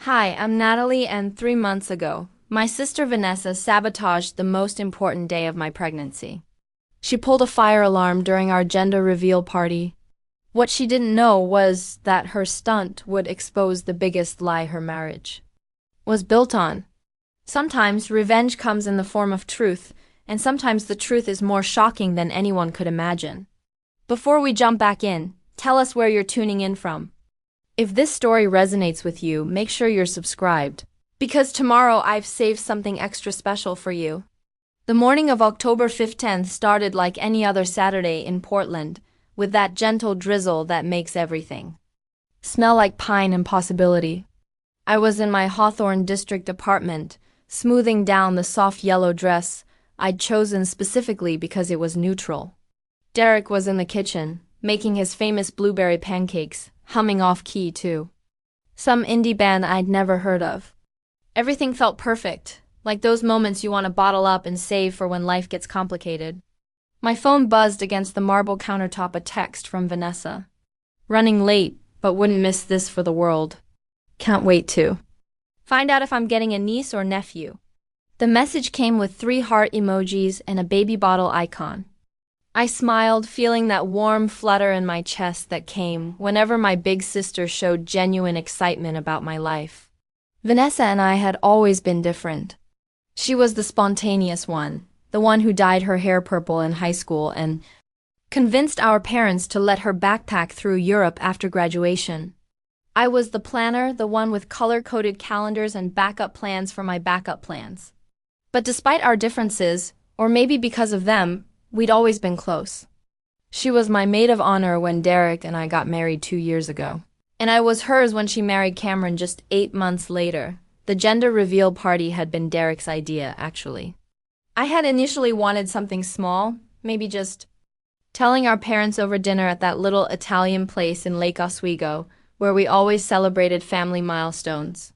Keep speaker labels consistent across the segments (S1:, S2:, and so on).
S1: Hi, I'm Natalie, and 3 months ago, my sister Vanessa sabotaged the most important day of my pregnancy. She pulled a fire alarm during our gender reveal party. What she didn't know was that her stunt would expose the biggest lie her marriage was built on. Sometimes revenge comes in the form of truth, and sometimes the truth is more shocking than anyone could imagine. Before we jump back in, tell us where you're tuning in from. If this story resonates with you, make sure you're subscribed, because tomorrow I've saved something extra special for you. The morning of October 15th started like any other Saturday in Portland, with that gentle drizzle that makes everything smell like pine and possibility. I was in my Hawthorne District apartment, smoothing down the soft yellow dress I'd chosen specifically because it was neutral. Derek was in the kitchen, making his famous blueberry pancakes, humming off key too. Some indie band I'd never heard of. Everything felt perfect, like those moments you want to bottle up and save for when life gets complicated. My phone buzzed against the marble countertop, a text from Vanessa. Running late, but wouldn't miss this for the world. Can't wait to find out if I'm getting a niece or nephew. The message came with 3 heart emojis and a baby bottle icon. I smiled, feeling that warm flutter in my chest that came whenever my big sister showed genuine excitement about my life. Vanessa and I had always been different. She was the spontaneous one, the one who dyed her hair purple in high school and convinced our parents to let her backpack through Europe after graduation. I was the planner, the one with color-coded calendars and backup plans for my backup plans. But despite our differences, or maybe because of them, we'd always been close. She was my maid of honor when Derek and I got married 2 years ago. And I was hers when she married Cameron just 8 months later. The gender reveal party had been Derek's idea, actually. I had initially wanted something small, maybe just telling our parents over dinner at that little Italian place in Lake Oswego, where we always celebrated family milestones.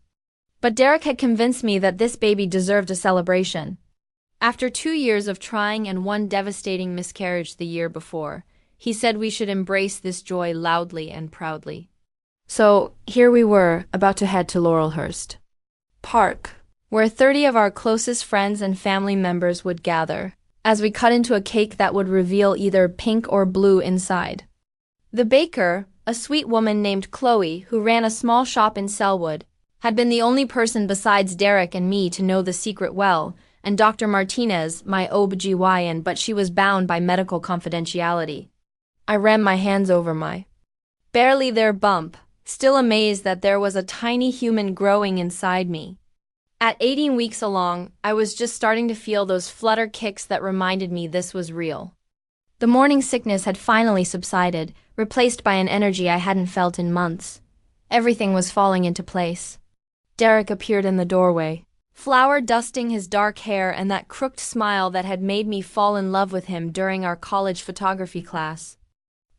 S1: But Derek had convinced me that this baby deserved a celebration. After 2 years of trying and 1 devastating miscarriage the year before, he said we should embrace this joy loudly and proudly. So here we were, about to head to Laurelhurst Park, where 30 of our closest friends and family members would gather, as we cut into a cake that would reveal either pink or blue inside. The baker, a sweet woman named Chloe who ran a small shop in Selwood, had been the only person besides Derek and me to know the secret well, and Dr. Martinez, my OB-GYN, but she was bound by medical confidentiality. I ran my hands over my barely there bump, still amazed that there was a tiny human growing inside me. At 18 weeks along, I was just starting to feel those flutter kicks that reminded me this was real. The morning sickness had finally subsided, replaced by an energy I hadn't felt in months. Everything was falling into place. Derek appeared in the doorway, flour dusting his dark hair and that crooked smile that had made me fall in love with him during our college photography class.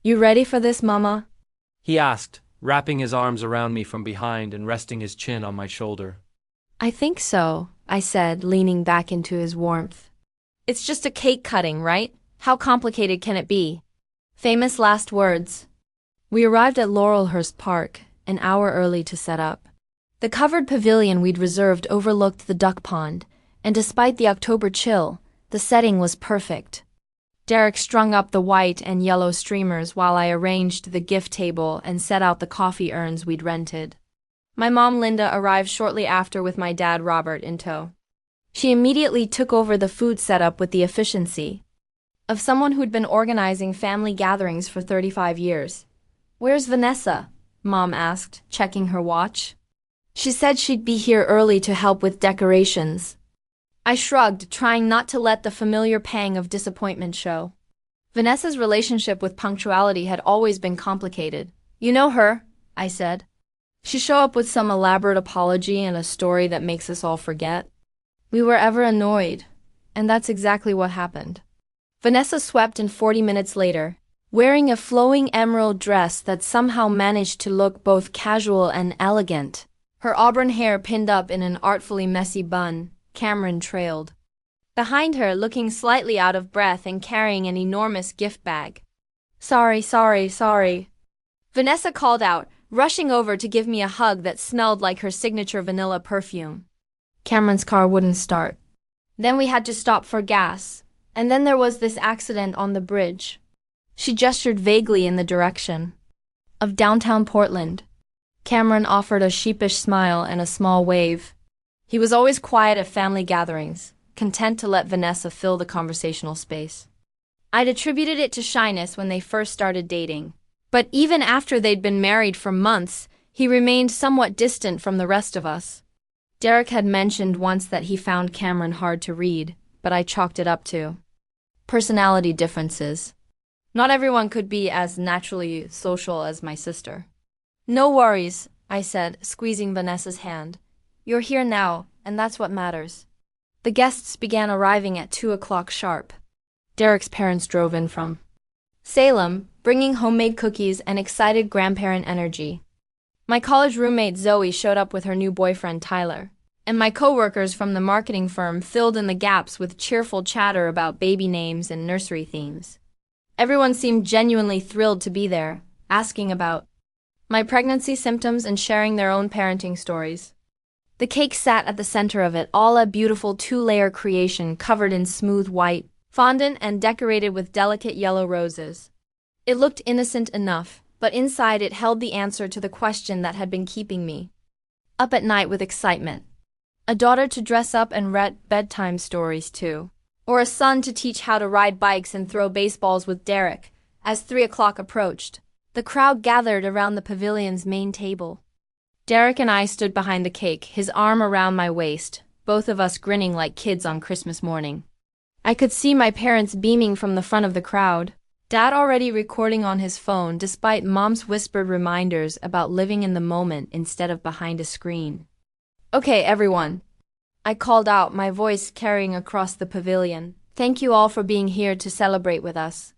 S1: "You ready for this, Mama?"
S2: he asked, wrapping his arms around me from behind and resting his chin on my shoulder.
S1: "I think so," I said, leaning back into his warmth. "It's just a cake cutting, right? How complicated can it be?" Famous last words. We arrived at Laurelhurst Park, an hour early to set up. The covered pavilion we'd reserved overlooked the duck pond, and despite the October chill, the setting was perfect. Derek strung up the white and yellow streamers while I arranged the gift table and set out the coffee urns we'd rented. My mom Linda arrived shortly after with my dad Robert in tow. She immediately took over the food setup with the efficiency of someone who'd been organizing family gatherings for 35 years. "Where's Vanessa?" Mom asked, checking her watch. "She said she'd be here early to help with decorations." I shrugged, trying not to let the familiar pang of disappointment show. Vanessa's relationship with punctuality had always been complicated. "You know her," I said. "She show up with some elaborate apology and a story that makes us all forget we were ever annoyed, and that's exactly what happened." Vanessa swept in 40 minutes later, wearing a flowing emerald dress that somehow managed to look both casual and elegant. Her auburn hair pinned up in an artfully messy bun, Cameron trailed behind her, looking slightly out of breath and carrying an enormous gift bag. Sorry. Vanessa called out, rushing over to give me a hug that smelled like her signature vanilla perfume. Cameron's car wouldn't start. Then we had to stop for gas. And then there was this accident on the bridge. She gestured vaguely in the direction of downtown Portland. Cameron offered a sheepish smile and a small wave. He was always quiet at family gatherings, content to let Vanessa fill the conversational space. I'd attributed it to shyness when they first started dating. But even after they'd been married for months, he remained somewhat distant from the rest of us. Derek had mentioned once that he found Cameron hard to read, but I chalked it up to personality differences. Not everyone could be as naturally social as my sister. No worries, I said, squeezing Vanessa's hand. You're here now, and that's what matters. The guests began arriving at 2 o'clock sharp. Derek's parents drove in from Salem, bringing homemade cookies and excited grandparent energy. My college roommate Zoe showed up with her new boyfriend Tyler, and my coworkers from the marketing firm filled in the gaps with cheerful chatter about baby names and nursery themes. Everyone seemed genuinely thrilled to be there, asking about my pregnancy symptoms and sharing their own parenting stories. The cake sat at the center of it, all a beautiful 2-layer creation covered in smooth white fondant and decorated with delicate yellow roses. It looked innocent enough, but inside it held the answer to the question that had been keeping me up at night with excitement. A daughter to dress up and read bedtime stories to, or a son to teach how to ride bikes and throw baseballs with Derek. As 3 o'clock approached, the crowd gathered around the pavilion's main table. Derek and I stood behind the cake, his arm around my waist, both of us grinning like kids on Christmas morning. I could see my parents beaming from the front of the crowd, Dad already recording on his phone despite Mom's whispered reminders about living in the moment instead of behind a screen. Okay, everyone, I called out, my voice carrying across the pavilion. Thank you all for being here to celebrate with us.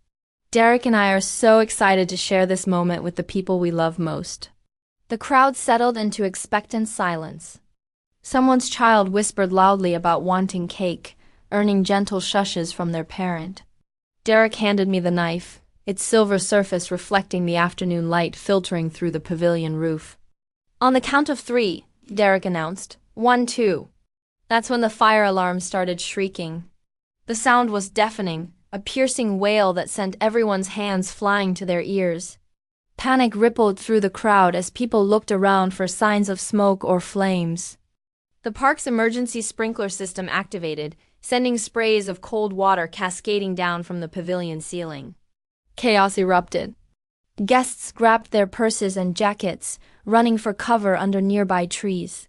S1: Derek and I are so excited to share this moment with the people we love most. The crowd settled into expectant silence. Someone's child whispered loudly about wanting cake, earning gentle shushes from their parent. Derek handed me the knife, its silver surface reflecting the afternoon light filtering through the pavilion roof. On the count of 3, Derek announced. 1, 2. That's when the fire alarm started shrieking. The sound was deafening, a piercing wail that sent everyone's hands flying to their ears. Panic rippled through the crowd as people looked around for signs of smoke or flames. The park's emergency sprinkler system activated, sending sprays of cold water cascading down from the pavilion ceiling. Chaos erupted. Guests grabbed their purses and jackets, running for cover under nearby trees.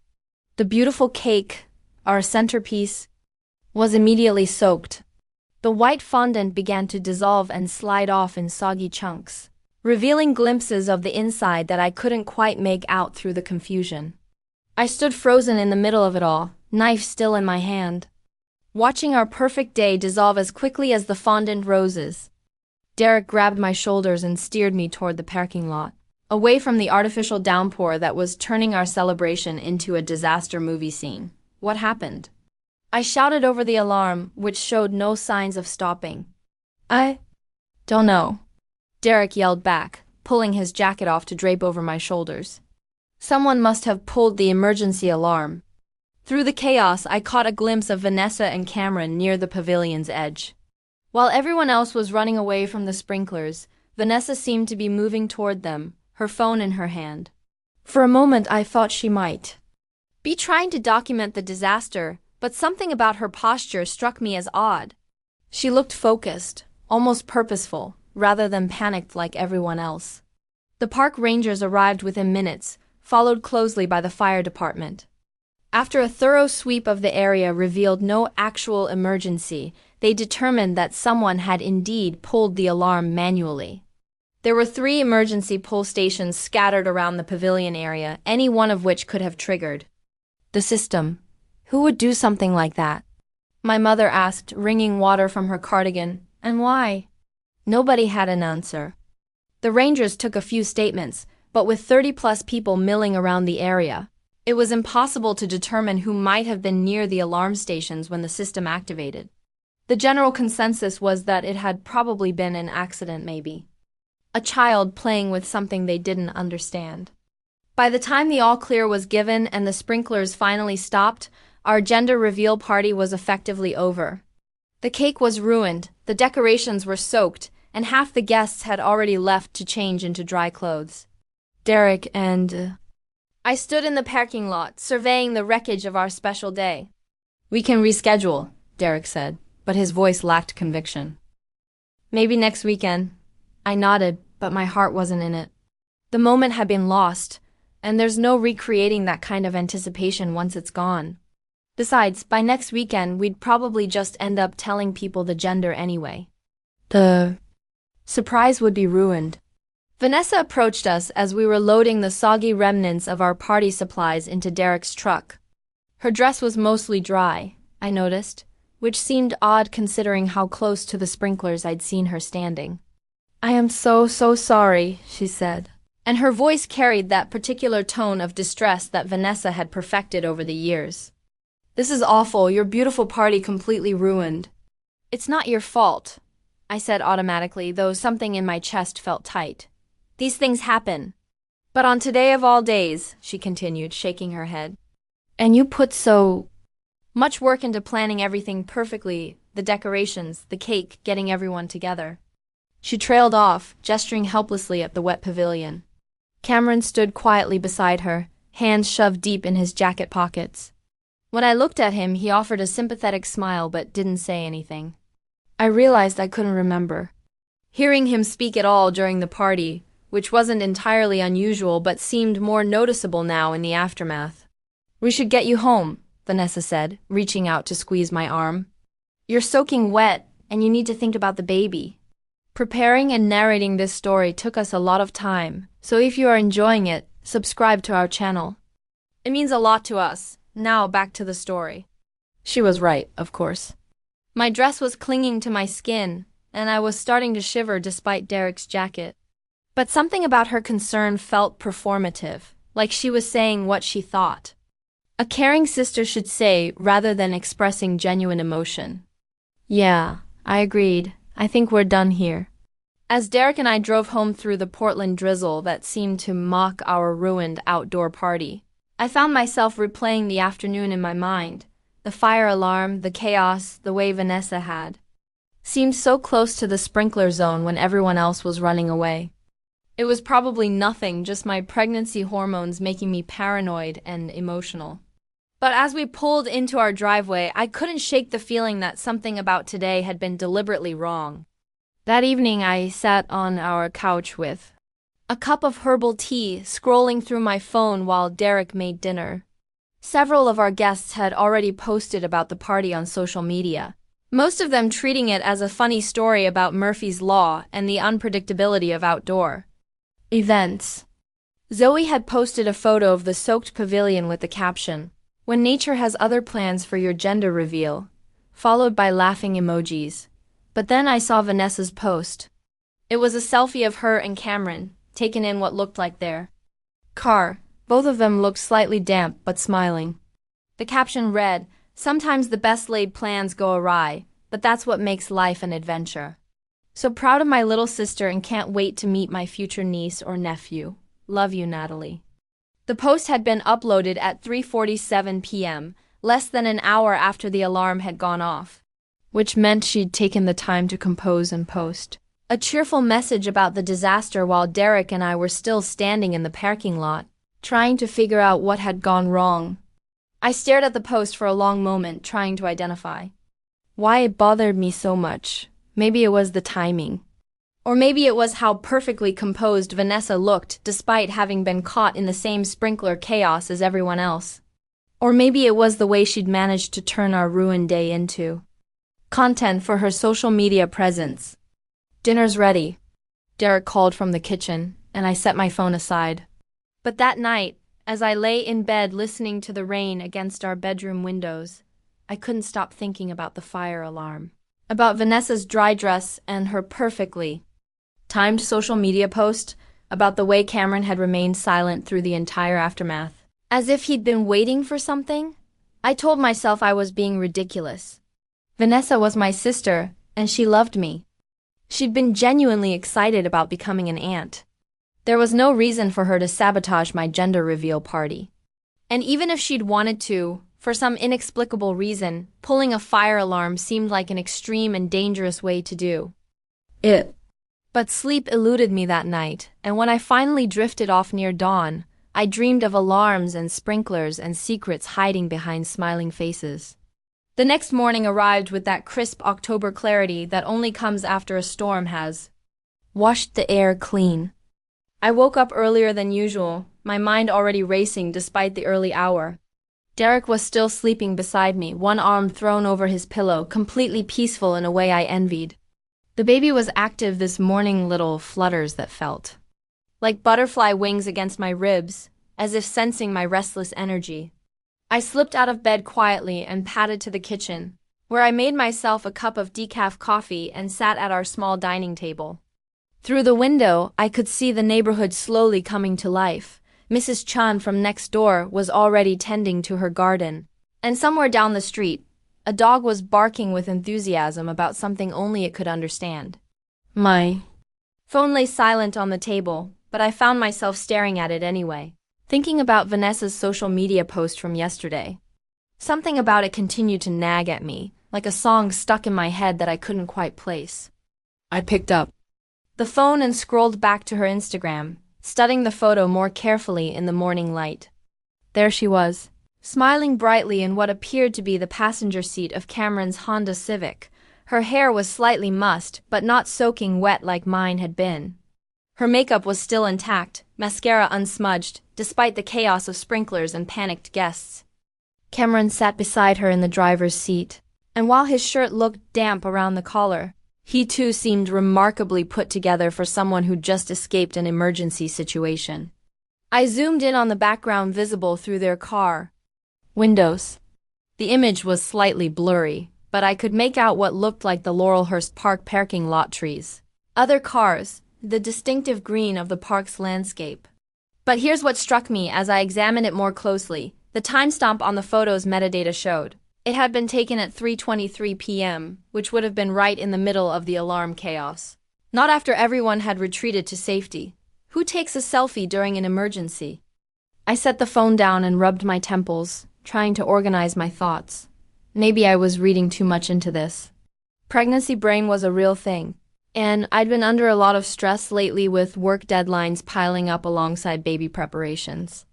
S1: The beautiful cake, our centerpiece, was immediately soaked. The white fondant began to dissolve and slide off in soggy chunks, revealing glimpses of the inside that I couldn't quite make out through the confusion. I stood frozen in the middle of it all, knife still in my hand, watching our perfect day dissolve as quickly as the fondant roses. Derek grabbed my shoulders and steered me toward the parking lot, away from the artificial downpour that was turning our celebration into a disaster movie scene. What happened? I shouted over the alarm, which showed no signs of stopping. I don't know, Derek yelled back, pulling his jacket off to drape over my shoulders. Someone must have pulled the emergency alarm. Through the chaos, I caught a glimpse of Vanessa and Cameron near the pavilion's edge. While everyone else was running away from the sprinklers, Vanessa seemed to be moving toward them, her phone in her hand. For a moment, I thought she might be trying to document the disaster, but something about her posture struck me as odd. She looked focused, almost purposeful, rather than panicked like everyone else. The park rangers arrived within minutes, followed closely by the fire department. After a thorough sweep of the area revealed no actual emergency, they determined that someone had indeed pulled the alarm manually. There were 3 emergency pull stations scattered around the pavilion area, any one of which could have triggered the system. Who would do something like that? My mother asked, wringing water from her cardigan. And why? Nobody had an answer. The rangers took a few statements, but with 30-plus people milling around the area, it was impossible to determine who might have been near the alarm stations when the system activated. The general consensus was that it had probably been an accident, maybe a child playing with something they didn't understand. By the time the all clear was given and the sprinklers finally stopped, our gender reveal party was effectively over. The cake was ruined, the decorations were soaked, and half the guests had already left to change into dry clothes. Derek and I stood in the parking lot, surveying the wreckage of our special day. "We can reschedule," Derek said, but his voice lacked conviction. "Maybe next weekend." I nodded, but my heart wasn't in it. The moment had been lost, and there's no recreating that kind of anticipation once it's gone. Besides, by next weekend, we'd probably just end up telling people the gender anyway. The surprise would be ruined. Vanessa approached us as we were loading the soggy remnants of our party supplies into Derek's truck. Her dress was mostly dry, I noticed, which seemed odd considering how close to the sprinklers I'd seen her standing. "I am so sorry," she said, and her voice carried that particular tone of distress that Vanessa had perfected over the years. "This is awful, your beautiful party completely ruined." "It's not your fault," I said automatically, though something in my chest felt tight. "These things happen." "But on today of all days," she continued, shaking her head. "And you put so much work into planning everything perfectly, the decorations, the cake, getting everyone together." She trailed off, gesturing helplessly at the wet pavilion. Cameron stood quietly beside her, hands shoved deep in his jacket pockets. When I looked at him, he offered a sympathetic smile but didn't say anything. I realized I couldn't remember hearing him speak at all during the party, which wasn't entirely unusual but seemed more noticeable now in the aftermath. "We should get you home," Vanessa said, reaching out to squeeze my arm. "You're soaking wet, and you need to think about the baby." Preparing and narrating this story took us a lot of time, so if you are enjoying it, subscribe to our channel. It means a lot to us. Now back to the story. She was right, of course. My dress was clinging to my skin, and I was starting to shiver despite Derek's jacket. But something about her concern felt performative, like she was saying what she thought. A caring sister should say rather than expressing genuine emotion. "Yeah, I agreed. I think we're done here." As Derek and I drove home through the Portland drizzle that seemed to mock our ruined outdoor party, I found myself replaying the afternoon in my mind. The fire alarm, the chaos, the way Vanessa had seemed so close to the sprinkler zone when everyone else was running away. It was probably nothing, just my pregnancy hormones making me paranoid and emotional. But as we pulled into our driveway, I couldn't shake the feeling that something about today had been deliberately wrong. That evening, I sat on our couch with a cup of herbal tea, scrolling through my phone while Derek made dinner. Several of our guests had already posted about the party on social media, most of them treating it as a funny story about Murphy's Law and the unpredictability of outdoor events. Zoe had posted a photo of the soaked pavilion with the caption, "When nature has other plans for your gender reveal," followed by laughing emojis. But then I saw Vanessa's post. It was a selfie of her and Cameron, taken in what looked like their car. Both of them looked slightly damp but smiling. The caption read, "Sometimes the best laid plans go awry, but that's what makes life an adventure. So proud of my little sister and can't wait to meet my future niece or nephew. Love you, Natalie." The post had been uploaded at 3:47 p.m., less than an hour after the alarm had gone off, which meant she'd taken the time to compose and post a cheerful message about the disaster while Derek and I were still standing in the parking lot, trying to figure out what had gone wrong. I stared at the post for a long moment, trying to identify why it bothered me so much. Maybe it was the timing. Or maybe it was how perfectly composed Vanessa looked despite having been caught in the same sprinkler chaos as everyone else. Or maybe it was the way she'd managed to turn our ruined day into content for her social media presence. "Dinner's ready," Derek called from the kitchen, and I set my phone aside. But that night, as I lay in bed listening to the rain against our bedroom windows, I couldn't stop thinking about the fire alarm, about Vanessa's dry dress and her perfectly timed social media post, about the way Cameron had remained silent through the entire aftermath, as if he'd been waiting for something. I told myself I was being ridiculous. Vanessa was my sister, and she loved me. She'd been genuinely excited about becoming an aunt. There was no reason for her to sabotage my gender reveal party. And even if she'd wanted to, for some inexplicable reason, pulling a fire alarm seemed like an extreme and dangerous way to do it. But sleep eluded me that night, and when I finally drifted off near dawn, I dreamed of alarms and sprinklers and secrets hiding behind smiling faces. The next morning arrived with that crisp October clarity that only comes after a storm has washed the air clean. I woke up earlier than usual, my mind already racing despite the early hour. Derek was still sleeping beside me, one arm thrown over his pillow, completely peaceful in a way I envied. The baby was active this morning, little flutters that felt like butterfly wings against my ribs, as if sensing my restless energy. I slipped out of bed quietly and padded to the kitchen, where I made myself a cup of decaf coffee and sat at our small dining table. Through the window, I could see the neighborhood slowly coming to life. Mrs. Chan from next door was already tending to her garden, and somewhere down the street, a dog was barking with enthusiasm about something only it could understand. My phone lay silent on the table, but I found myself staring at it anyway, thinking about Vanessa's social media post from yesterday. Something about it continued to nag at me, like a song stuck in my head that I couldn't quite place. I picked up the phone and scrolled back to her Instagram, studying the photo more carefully in the morning light. There she was, smiling brightly in what appeared to be the passenger seat of Cameron's Honda Civic. Her hair was slightly mussed, but not soaking wet like mine had been. Her makeup was still intact, mascara unsmudged, despite the chaos of sprinklers and panicked guests. Cameron sat beside her in the driver's seat, and while his shirt looked damp around the collar, he too seemed remarkably put together for someone who'd just escaped an emergency situation. I zoomed in on the background visible through their car windows. The image was slightly blurry, but I could make out what looked like the Laurelhurst Park parking lot trees. Other cars, the distinctive green of the park's landscape. But here's what struck me as I examined it more closely. The timestamp on the photo's metadata showed it had been taken at 3:23 p.m., which would have been right in the middle of the alarm chaos. Not after everyone had retreated to safety. Who takes a selfie during an emergency? I set the phone down and rubbed my temples, trying to organize my thoughts. Maybe I was reading too much into this. Pregnancy brain was a real thing, and I'd been under a lot of stress lately with work deadlines piling up alongside baby preparations.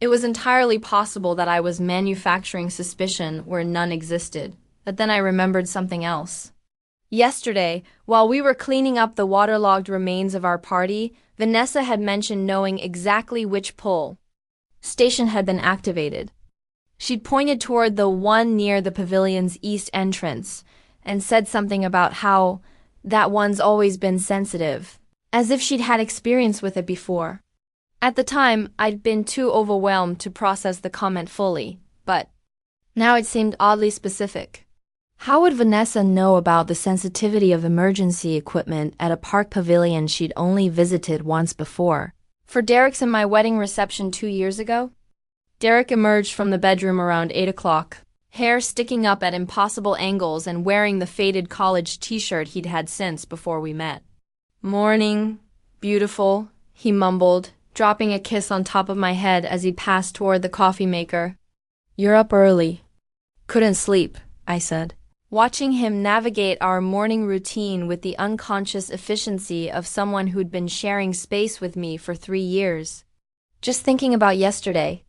S1: It was entirely possible that I was manufacturing suspicion where none existed, but then I remembered something else. Yesterday, while we were cleaning up the waterlogged remains of our party, Vanessa had mentioned knowing exactly which pull station had been activated. She'd pointed toward the one near the pavilion's east entrance and said something about how that one's always been sensitive, as if she'd had experience with it before. At the time, I'd been too overwhelmed to process the comment fully, but now it seemed oddly specific. How would Vanessa know about the sensitivity of emergency equipment at a park pavilion she'd only visited once before? For Derek's and my wedding reception 2 years ago? Derek emerged from the bedroom around 8 o'clock, hair sticking up at impossible angles and wearing the faded college t-shirt he'd had since before we met. "Morning, beautiful," he mumbled, dropping a kiss on top of my head as he passed toward the coffee maker. "You're up early." "Couldn't sleep," I said, watching him navigate our morning routine with the unconscious efficiency of someone who'd been sharing space with me for 3 years. "Just thinking about yesterday."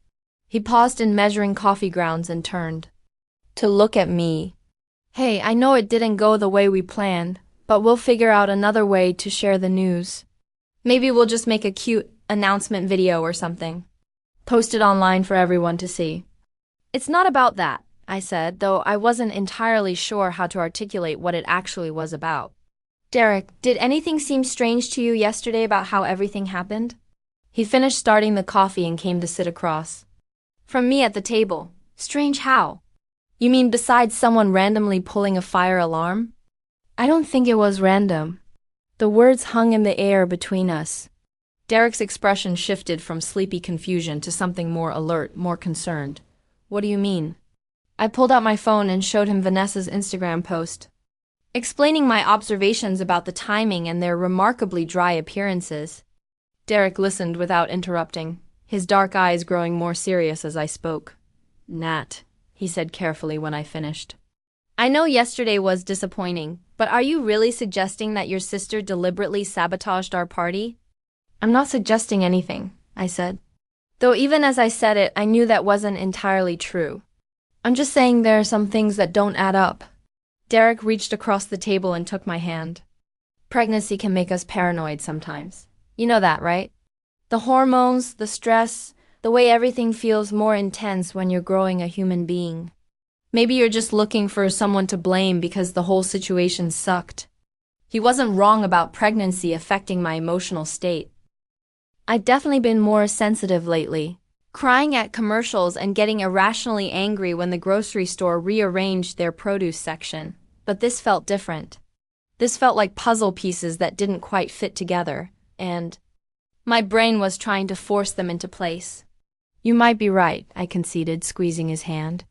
S1: He paused in measuring coffee grounds and turned to look at me. "Hey, I know it didn't go the way we planned, but we'll figure out another way to share the news. Maybe we'll just make a cute announcement video or something. Post it online for everyone to see." "It's not about that," I said, though I wasn't entirely sure how to articulate what it actually was about. "Derek, did anything seem strange to you yesterday about how everything happened?" He finished starting the coffee and came to sit across from me at the table. "Strange how? You mean besides someone randomly pulling a fire alarm?" "I don't think it was random." The words hung in the air between us. Derek's expression shifted from sleepy confusion to something more alert, more concerned. "What do you mean?" I pulled out my phone and showed him Vanessa's Instagram post, explaining my observations about the timing and their remarkably dry appearances. Derek listened without interrupting, his dark eyes growing more serious as I spoke. Nat, he said carefully when I finished. I know yesterday was disappointing, but are you really suggesting that your sister deliberately sabotaged our party? I'm not suggesting anything, I said. Though even as I said it, I knew that wasn't entirely true. I'm just saying there are some things that don't add up. Derek reached across the table and took my hand. Pregnancy can make us paranoid sometimes. You know that, right? The hormones, the stress, the way everything feels more intense when you're growing a human being. Maybe you're just looking for someone to blame because the whole situation sucked. He wasn't wrong about pregnancy affecting my emotional state. I've definitely been more sensitive lately, crying at commercials and getting irrationally angry when the grocery store rearranged their produce section. But this felt different. This felt like puzzle pieces that didn't quite fit together, and my brain was trying to force them into place. You might be right, I conceded, squeezing his hand.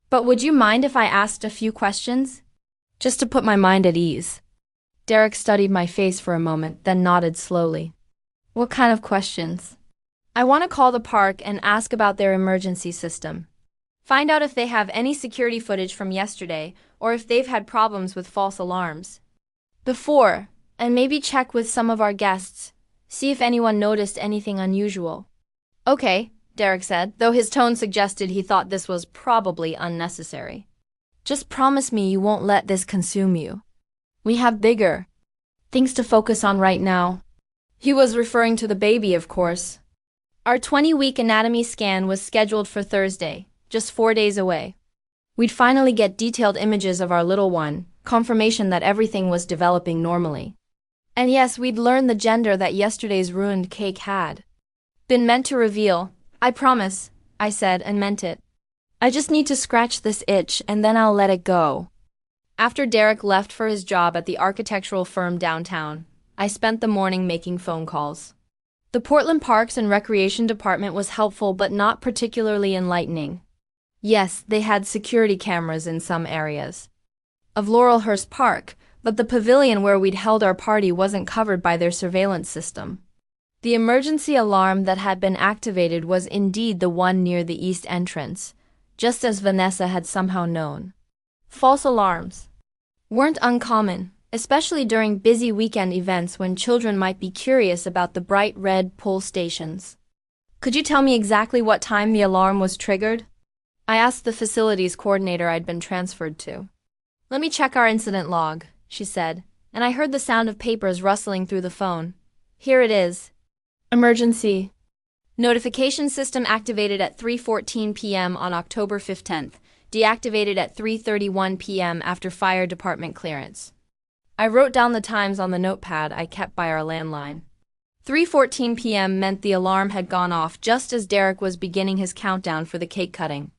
S1: But would you mind if I asked a few questions? Just to put my mind at ease. Derek studied my face for a moment, then nodded slowly. What kind of questions? I want to call the park and ask about their emergency system. Find out if they have any security footage from yesterday, or if they've had problems with false alarms. Before, and maybe check with some of our guests, see if anyone noticed anything unusual. Okay, Derek said, though his tone suggested he thought this was probably unnecessary. Just promise me you won't let this consume you. We have bigger things to focus on right now. He was referring to the baby, of course. Our 20-week anatomy scan was scheduled for Thursday, just 4 days away. We'd finally get detailed images of our little one, confirmation that everything was developing normally. And yes, we'd learn the gender that yesterday's ruined cake had been meant to reveal. I promise, I said, and meant it. I just need to scratch this itch and then I'll let it go. After Derek left for his job at the architectural firm downtown, I spent the morning making phone calls. The Portland Parks and Recreation Department was helpful but not particularly enlightening. Yes, they had security cameras in some areas of Laurelhurst Park, but the pavilion where we'd held our party wasn't covered by their surveillance system. The emergency alarm that had been activated was indeed the one near the east entrance, just as Vanessa had somehow known. False alarms weren't uncommon, especially during busy weekend events when children might be curious about the bright red pull stations. Could you tell me exactly what time the alarm was triggered? I asked the facilities coordinator I'd been transferred to. Let me check our incident log, she said, and I heard the sound of papers rustling through the phone. Here it is. Emergency. Notification system activated at 3:14 p.m. on October 15th, deactivated at 3:31 p.m. after fire department clearance. I wrote down the times on the notepad I kept by our landline. 3:14 p.m. meant the alarm had gone off just as Derek was beginning his countdown for the cake cutting.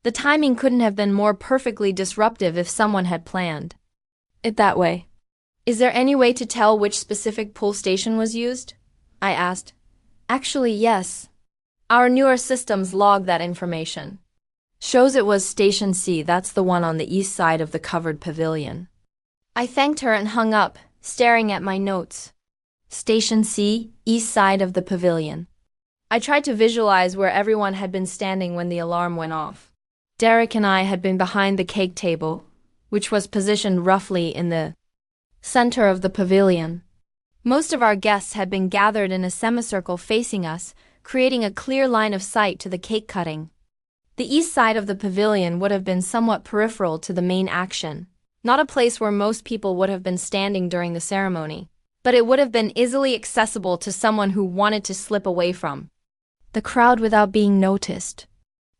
S1: The timing couldn't have been more perfectly disruptive if someone had planned it that way. Is there any way to tell which specific pull station was used? I asked. Actually, yes. Our newer systems log that information. Shows it was Station C, that's the one on the east side of the covered pavilion. I thanked her and hung up, staring at my notes. Station C, east side of the pavilion. I tried to visualize where everyone had been standing when the alarm went off. Derek and I had been behind the cake table, which was positioned roughly in the center of the pavilion. Most of our guests had been gathered in a semicircle facing us, creating a clear line of sight to the cake cutting. The east side of the pavilion would have been somewhat peripheral to the main action, not a place where most people would have been standing during the ceremony, but it would have been easily accessible to someone who wanted to slip away from the crowd without being noticed.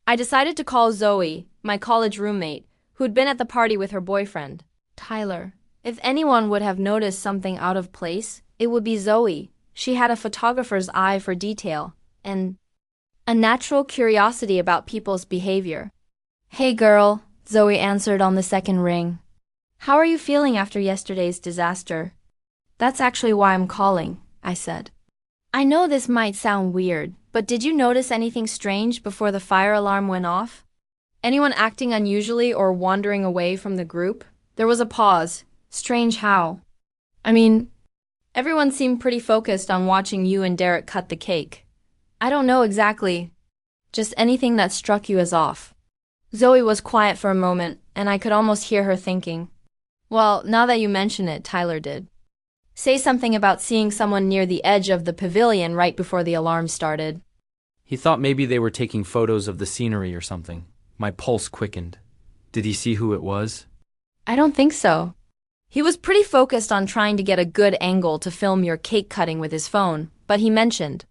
S1: I decided to call Zoe, my college roommate, who'd been at the party with her boyfriend, Tyler. If anyone would have noticed something out of place, it would be Zoe. She had a photographer's eye for detail, and a natural curiosity about people's behavior. Hey girl, Zoe answered on the second ring. How are you feeling after yesterday's disaster? That's actually why I'm calling, I said. I know this might sound weird, but did you notice anything strange before the fire alarm went off? Anyone acting unusually or wandering away from the group? There was a pause. Strange how? I mean, Everyone seemed pretty focused on watching you and Derek cut the cake. I don't know exactly. Just anything that struck you as off. Zoe was quiet for a moment, and I could almost hear her thinking. Well, now that you mention it, Tyler did say something about seeing someone near the edge of the pavilion right before the alarm started.
S2: He thought maybe they were taking photos of the scenery or something. My pulse quickened. Did he see who it was?
S1: I don't think so. He was pretty focused on trying to get a good angle to film your cake cutting with his phone, but he mentioned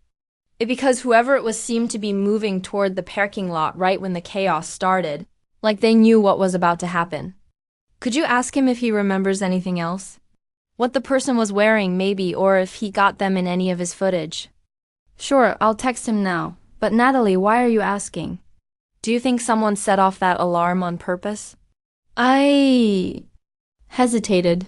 S1: it because whoever it was seemed to be moving toward the parking lot right when the chaos started, like they knew what was about to happen. Could you ask him if he remembers anything else? What the person was wearing, maybe, or if he got them in any of his footage? Sure, I'll text him now. But Natalie, why are you asking? Do you think someone set off that alarm on purpose? I hesitated.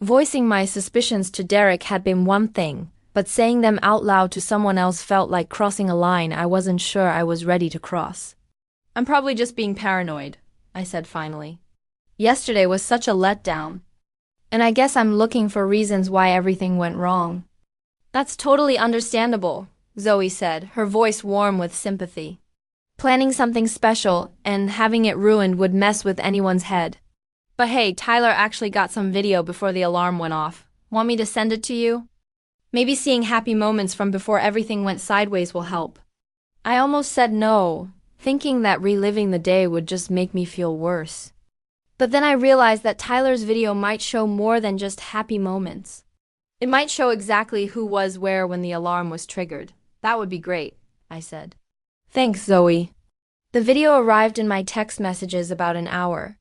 S1: Voicing my suspicions to Derek had been one thing, but saying them out loud to someone else felt like crossing a line I wasn't sure I was ready to cross. I'm probably just being paranoid, I said finally. Yesterday was such a letdown. And I guess I'm looking for reasons why everything went wrong. That's totally understandable, Zoe said, her voice warm with sympathy. Planning something special and having it ruined would mess with anyone's head. But hey, Tyler actually got some video before the alarm went off. Want me to send it to you? Maybe seeing happy moments from before everything went sideways will help. I almost said no, thinking that reliving the day would just make me feel worse. But then I realized that Tyler's video might show more than just happy moments. It might show exactly who was where when the alarm was triggered. That would be great, I said. Thanks, Zoe. The video arrived in my text messages about an hour.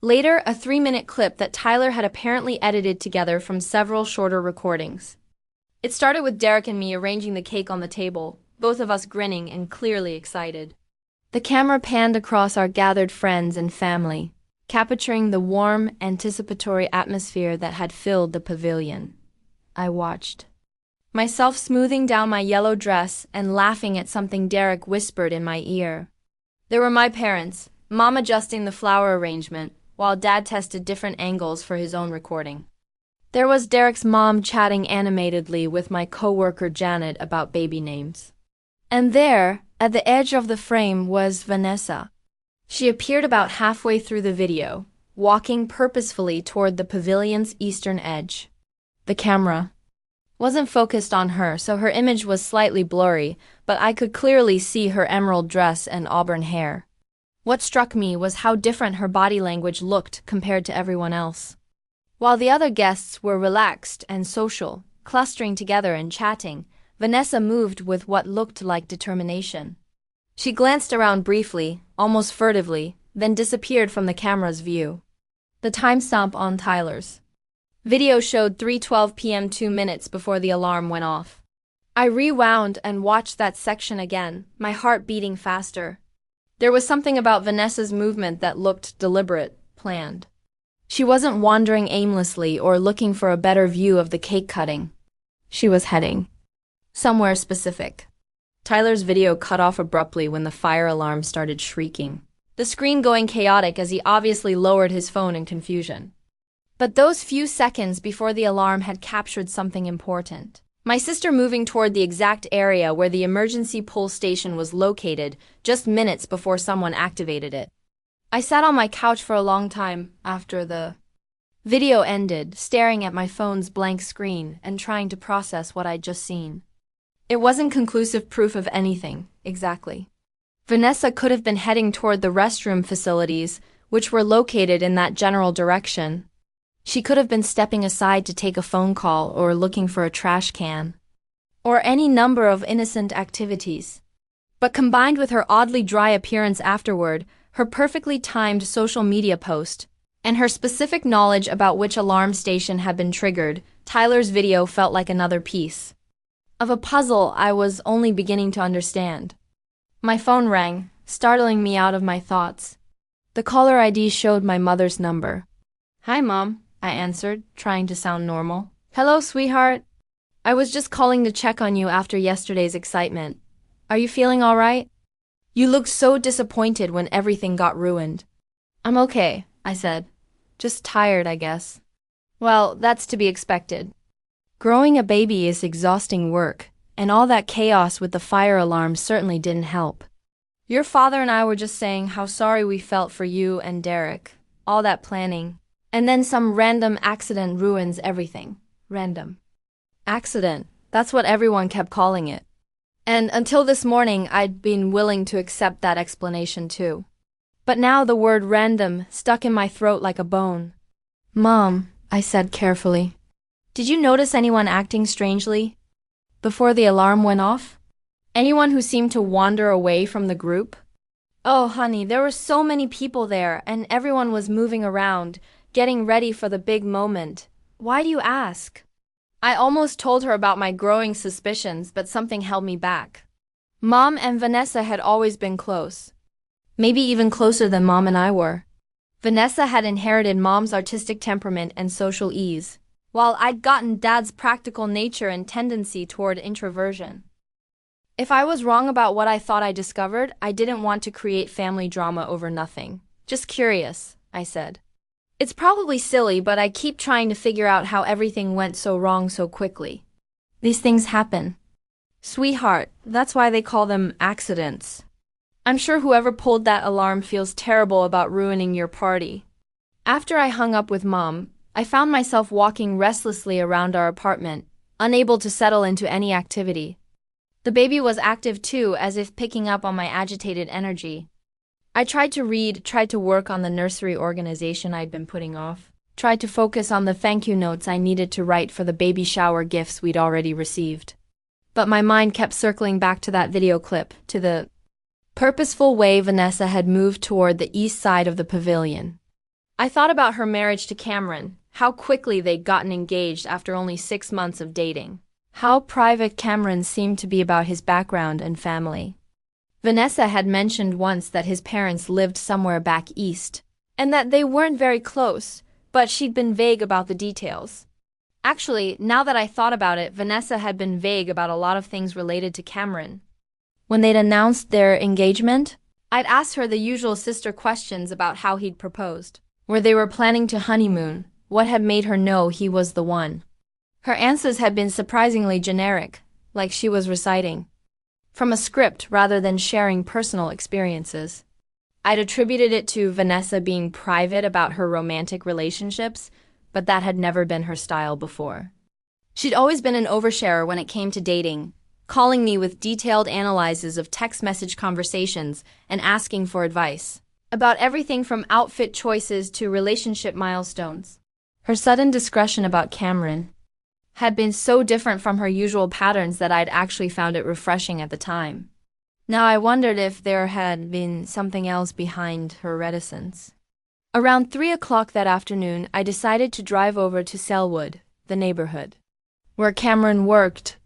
S1: Later, a 3-minute clip that Tyler had apparently edited together from several shorter recordings. It started with Derek and me arranging the cake on the table, both of us grinning and clearly excited. The camera panned across our gathered friends and family, capturing the warm, anticipatory atmosphere that had filled the pavilion. I watched, myself smoothing down my yellow dress and laughing at something Derek whispered in my ear. There were my parents, Mom adjusting the flower arrangement, while Dad tested different angles for his own recording. There was Derek's mom chatting animatedly with my coworker Janet about baby names. And there, at the edge of the frame, was Vanessa. She appeared about halfway through the video, walking purposefully toward the pavilion's eastern edge. The camera wasn't focused on her, so her image was slightly blurry, but I could clearly see her emerald dress and auburn hair. What struck me was how different her body language looked compared to everyone else. While the other guests were relaxed and social, clustering together and chatting, Vanessa moved with what looked like determination. She glanced around briefly, almost furtively, then disappeared from the camera's view. The timestamp on Tyler's video showed 3:12 p.m. 2 minutes before the alarm went off. I rewound and watched that section again, my heart beating faster. There was something about Vanessa's movement that looked deliberate, planned. She wasn't wandering aimlessly or looking for a better view of the cake cutting. She was heading somewhere specific. Tyler's video cut off abruptly when the fire alarm started shrieking, the screen going chaotic as he obviously lowered his phone in confusion. But those few seconds before the alarm had captured something important. My sister moving toward the exact area where the emergency pull station was located just minutes before someone activated it. I sat on my couch for a long time after the video ended, staring at my phone's blank screen and trying to process what I'd just seen. It wasn't conclusive proof of anything, exactly. Vanessa could have been heading toward the restroom facilities, which were located in that general direction. She could have been stepping aside to take a phone call or looking for a trash can, or any number of innocent activities. But combined with her oddly dry appearance afterward, her perfectly timed social media post, and her specific knowledge about which alarm station had been triggered, Tyler's video felt like another piece of a puzzle I was only beginning to understand. My phone rang, startling me out of my thoughts. The caller ID showed my mother's number. "Hi, Mom," I answered, trying to sound normal. "Hello, sweetheart. I was just calling to check on you after yesterday's excitement. Are you feeling all right? You looked so disappointed when everything got ruined." "I'm okay," I said. "Just tired, I guess." "Well, that's to be expected." Growing a baby is exhausting work, and all that chaos with the fire alarm certainly didn't help. Your father and I were just saying how sorry we felt for you and Derek. All that planning. And then some random accident ruins everything. Random accident. That's what everyone kept calling it. And until this morning, I'd been willing to accept that explanation too. But now the word random stuck in my throat like a bone. Mom, I said carefully, did you notice anyone acting strangely before the alarm went off? Anyone who seemed to wander away from the group? Oh, honey, there were so many people there, and everyone was moving around, getting ready for the big moment. Why do you ask? I almost told her about my growing suspicions, but something held me back. Mom and Vanessa had always been close. Maybe even closer than Mom and I were. Vanessa had inherited Mom's artistic temperament and social ease, while I'd gotten Dad's practical nature and tendency toward introversion. If I was wrong about what I thought I discovered, I didn't want to create family drama over nothing. Just curious, I said. It's probably silly, but I keep trying to figure out how everything went so wrong so quickly. These things happen. Sweetheart, that's why they call them accidents. I'm sure whoever pulled that alarm feels terrible about ruining your party. After I hung up with Mom, I found myself walking restlessly around our apartment, unable to settle into any activity. The baby was active too, as if picking up on my agitated energy. I tried to read, tried to work on the nursery organization I'd been putting off, tried to focus on the thank you notes I needed to write for the baby shower gifts we'd already received. But my mind kept circling back to that video clip, to the purposeful way Vanessa had moved toward the east side of the pavilion. I thought about her marriage to Cameron, how quickly they'd gotten engaged after only 6 months of dating, how private Cameron seemed to be about his background and family. Vanessa had mentioned once that his parents lived somewhere back east, and that they weren't very close, but she'd been vague about the details. Actually, now that I thought about it, Vanessa had been vague about a lot of things related to Cameron. When they'd announced their engagement, I'd asked her the usual sister questions about how he'd proposed, where they were planning to honeymoon, what had made her know he was the one. Her answers had been surprisingly generic, like she was reciting from a script rather than sharing personal experiences. I'd attributed it to Vanessa being private about her romantic relationships, but that had never been her style before. She'd always been an oversharer when it came to dating, calling me with detailed analyses of text message conversations and asking for advice about everything from outfit choices to relationship milestones. Her sudden discretion about Cameron had been so different from her usual patterns that I'd actually found it refreshing at the time. Now I wondered if there had been something else behind her reticence. Around 3 o'clock that afternoon, I decided to drive over to Selwood, the neighborhood where Cameron worked.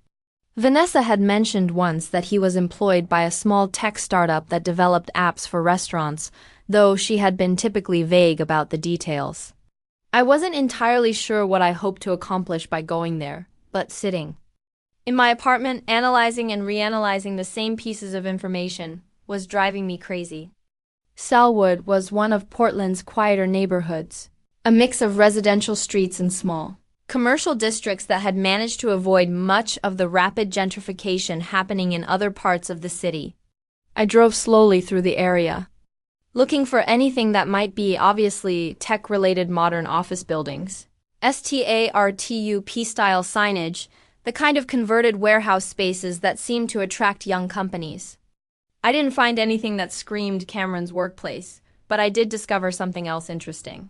S1: Vanessa had mentioned once that he was employed by a small tech startup that developed apps for restaurants, though she had been typically vague about the details. I wasn't entirely sure what I hoped to accomplish by going there, but sitting in my apartment, analyzing and reanalyzing the same pieces of information, was driving me crazy. Selwood was one of Portland's quieter neighborhoods, a mix of residential streets and small commercial districts that had managed to avoid much of the rapid gentrification happening in other parts of the city. I drove slowly through the area, looking for anything that might be obviously tech-related modern office buildings. STARTUP-style signage, the kind of converted warehouse spaces that seemed to attract young companies. I didn't find anything that screamed Cameron's workplace, but I did discover something else interesting.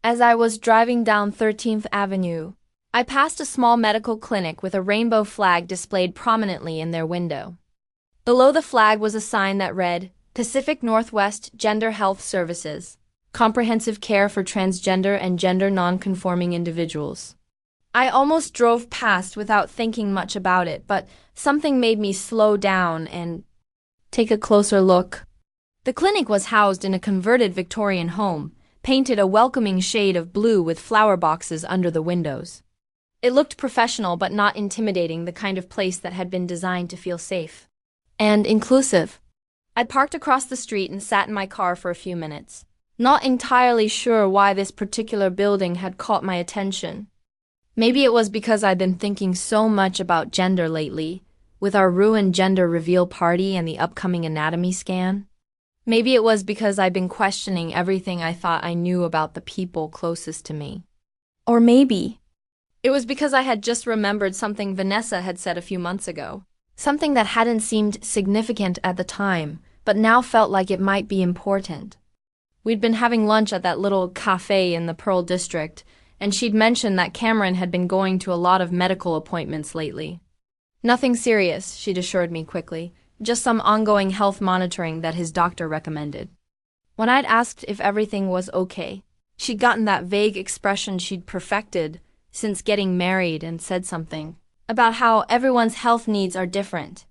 S1: As I was driving down 13th Avenue, I passed a small medical clinic with a rainbow flag displayed prominently in their window. Below the flag was a sign that read, Pacific Northwest Gender Health Services, comprehensive care for transgender and gender non-conforming individuals. I almost drove past without thinking much about it, but something made me slow down and take a closer look. The clinic was housed in a converted Victorian home, painted a welcoming shade of blue with flower boxes under the windows. It looked professional but not intimidating, the kind of place that had been designed to feel safe and inclusive. I'd parked across the street and sat in my car for a few minutes, not entirely sure why this particular building had caught my attention. Maybe it was because I'd been thinking so much about gender lately, with our ruined gender reveal party and the upcoming anatomy scan. Maybe it was because I'd been questioning everything I thought I knew about the people closest to me. Or maybe it was because I had just remembered something Vanessa had said a few months ago. Something that hadn't seemed significant at the time, but now felt like it might be important. We'd been having lunch at that little cafe in the Pearl District, and she'd mentioned that Cameron had been going to a lot of medical appointments lately. Nothing serious, she'd assured me quickly, just some ongoing health monitoring that his doctor recommended. When I'd asked if everything was okay, she'd gotten that vague expression she'd perfected since getting married and said something about how everyone's health needs are different.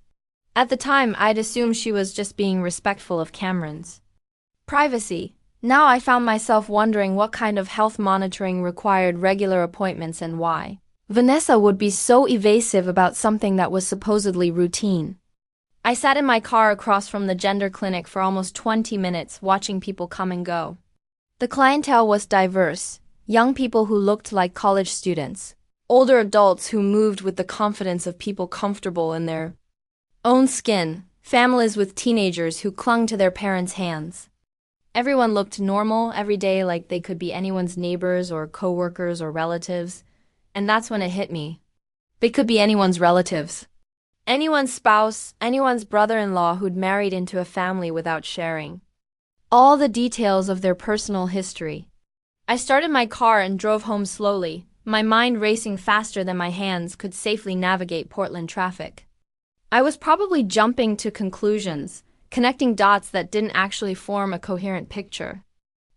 S1: At the time, I'd assumed she was just being respectful of Cameron's privacy. Now I found myself wondering what kind of health monitoring required regular appointments and why Vanessa would be so evasive about something that was supposedly routine. I sat in my car across from the gender clinic for almost 20 minutes watching people come and go. The clientele was diverse, young people who looked like college students, older adults who moved with the confidence of people comfortable in their own skin, families with teenagers who clung to their parents' hands. Everyone looked normal every day, like they could be anyone's neighbors or coworkers or relatives. And that's when it hit me. They could be anyone's relatives. Anyone's spouse, anyone's brother-in-law who'd married into a family without sharing all the details of their personal history. I started my car and drove home slowly, my mind racing faster than my hands could safely navigate Portland traffic. I was probably jumping to conclusions, connecting dots that didn't actually form a coherent picture.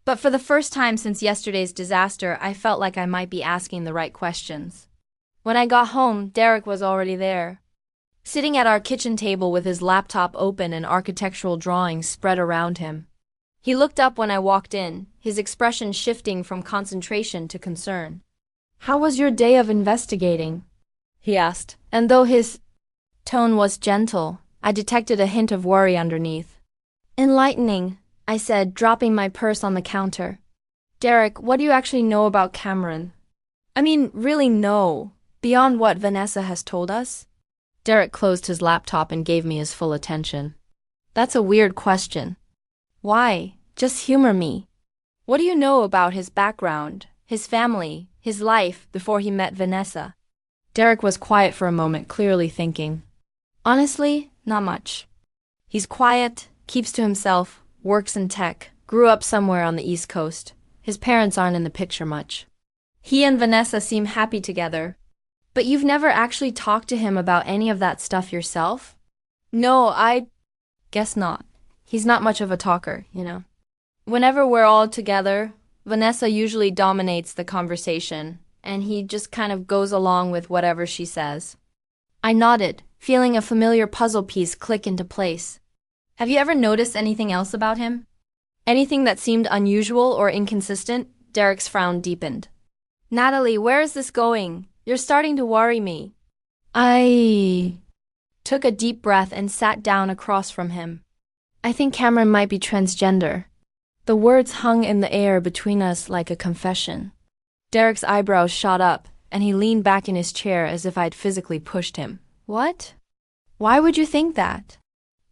S1: But for the first time since yesterday's disaster, I felt like I might be asking the right questions. When I got home, Derek was already there, sitting at our kitchen table with his laptop open and architectural drawings spread around him. He looked up when I walked in, his expression shifting from concentration to concern. "How was your day of investigating?" he asked, and though his tone was gentle, I detected a hint of worry underneath. "Enlightening," I said, dropping my purse on the counter. "Derek, what do you actually know about Cameron? I mean, really know, beyond what Vanessa has told us?" Derek closed his laptop and gave me his full attention. "That's a weird question." "Why? Just humor me. What do you know about his background, his family, his life before he met Vanessa?" Derek was quiet for a moment, clearly thinking. "Honestly, not much. He's quiet, keeps to himself, works in tech, grew up somewhere on the East Coast. His parents aren't in the picture much. He and Vanessa seem happy together. But you've never actually talked to him about any of that stuff yourself?" "No, I guess not. He's not much of a talker, you know. Whenever we're all together, Vanessa usually dominates the conversation, and he just kind of goes along with whatever she says." I nodded, feeling a familiar puzzle piece click into place. "Have you ever noticed anything else about him? Anything that seemed unusual or inconsistent?" Derek's frown deepened. "Natalie, where is this going? You're starting to worry me." I took a deep breath and sat down across from him. "I think Cameron might be transgender." The words hung in the air between us like a confession. Derek's eyebrows shot up, and he leaned back in his chair as if I'd physically pushed him. "What? Why would you think that?"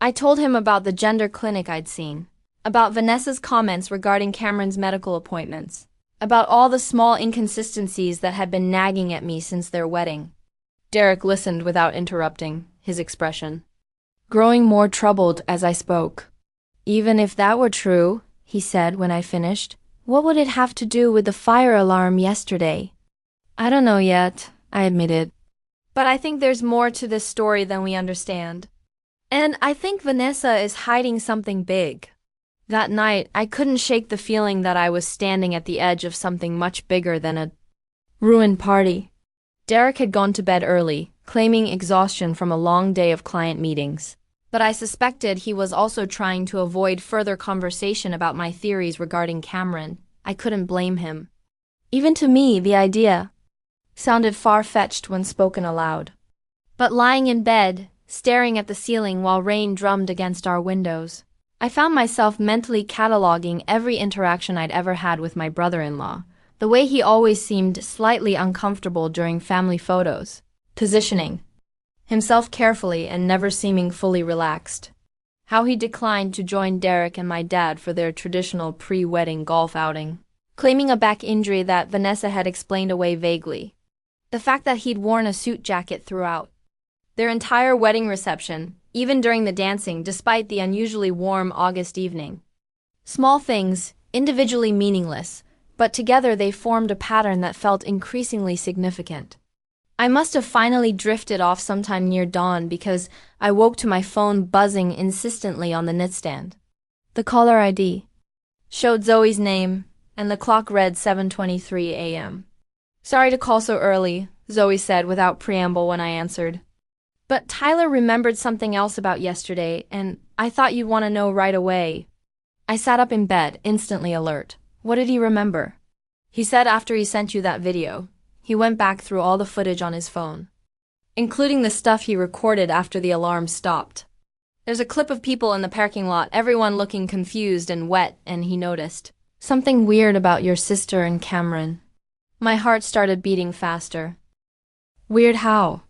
S1: I told him about the gender clinic I'd seen, about Vanessa's comments regarding Cameron's medical appointments, about all the small inconsistencies that had been nagging at me since their wedding. Derek listened without interrupting, his expression growing more troubled as I spoke. "Even if that were true," he said when I finished, "what would it have to do with the fire alarm yesterday?" "I don't know yet," I admitted. "But I think there's more to this story than we understand. And I think Vanessa is hiding something big." That night, I couldn't shake the feeling that I was standing at the edge of something much bigger than a ruined party. Derek had gone to bed early, claiming exhaustion from a long day of client meetings. But I suspected he was also trying to avoid further conversation about my theories regarding Cameron. I couldn't blame him. Even to me, the idea sounded far-fetched when spoken aloud. But lying in bed, staring at the ceiling while rain drummed against our windows, I found myself mentally cataloging every interaction I'd ever had with my brother-in-law, The way he always seemed slightly uncomfortable during family photos. Positioning himself carefully and never seeming fully relaxed. How he declined to join Derek and my dad for their traditional pre-wedding golf outing, claiming a back injury that Vanessa had explained away vaguely. The fact that he'd worn a suit jacket throughout their entire wedding reception, even during the dancing despite the unusually warm August evening. Small things, individually meaningless, but together they formed a pattern that felt increasingly significant. I must have finally drifted off sometime near dawn because I woke to my phone buzzing insistently on the nightstand. The caller ID showed Zoe's name, and the clock read 7:23 a.m. "Sorry to call so early," Zoe said without preamble when I answered. "But Tyler remembered something else about yesterday, and I thought you'd want to know right away." I sat up in bed, instantly alert. "What did he remember?" "He said after he sent you that video, he went back through all the footage on his phone, including the stuff he recorded after the alarm stopped. There's a clip of people in the parking lot, everyone looking confused and wet, and he noticed something weird about your sister and Cameron." My heart started beating faster. "Weird how?"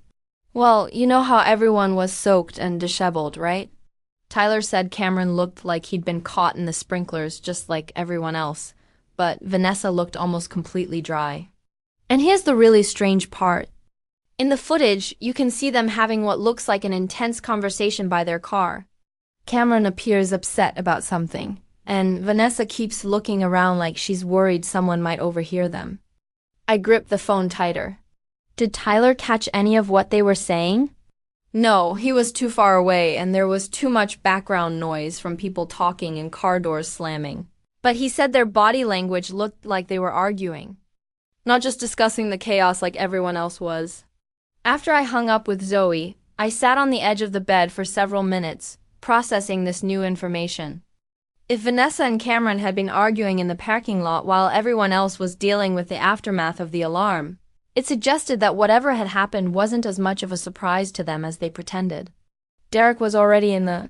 S1: "Well, you know how everyone was soaked and disheveled, right? Tyler said Cameron looked like he'd been caught in the sprinklers just like everyone else, but Vanessa looked almost completely dry. And here's the really strange part. In the footage, you can see them having what looks like an intense conversation by their car. Cameron appears upset about something, and Vanessa keeps looking around like she's worried someone might overhear them." I gripped the phone tighter. "Did Tyler catch any of what they were saying?" "No, he was too far away and there was too much background noise from people talking and car doors slamming. But he said their body language looked like they were arguing, not just discussing the chaos like everyone else was." After I hung up with Zoe, I sat on the edge of the bed for several minutes, processing this new information. If Vanessa and Cameron had been arguing in the parking lot while everyone else was dealing with the aftermath of the alarm, it suggested that whatever had happened wasn't as much of a surprise to them as they pretended. Derek was already in the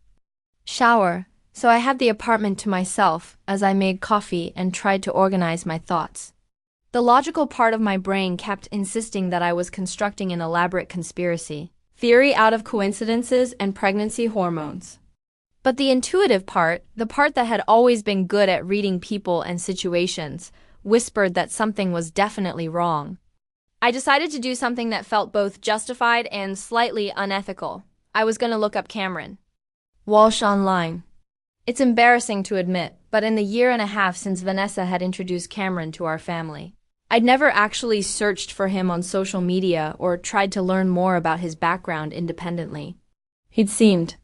S1: shower, so I had the apartment to myself as I made coffee and tried to organize my thoughts. The logical part of my brain kept insisting that I was constructing an elaborate conspiracy theory out of coincidences and pregnancy hormones. But the intuitive part, the part that had always been good at reading people and situations, whispered that something was definitely wrong. I decided to do something that felt both justified and slightly unethical. I was going to look up Cameron Walsh online. It's embarrassing to admit, but in the year and a half since Vanessa had introduced Cameron to our family, I'd never actually searched for him on social media or tried to learn more about his background independently. He'd seemed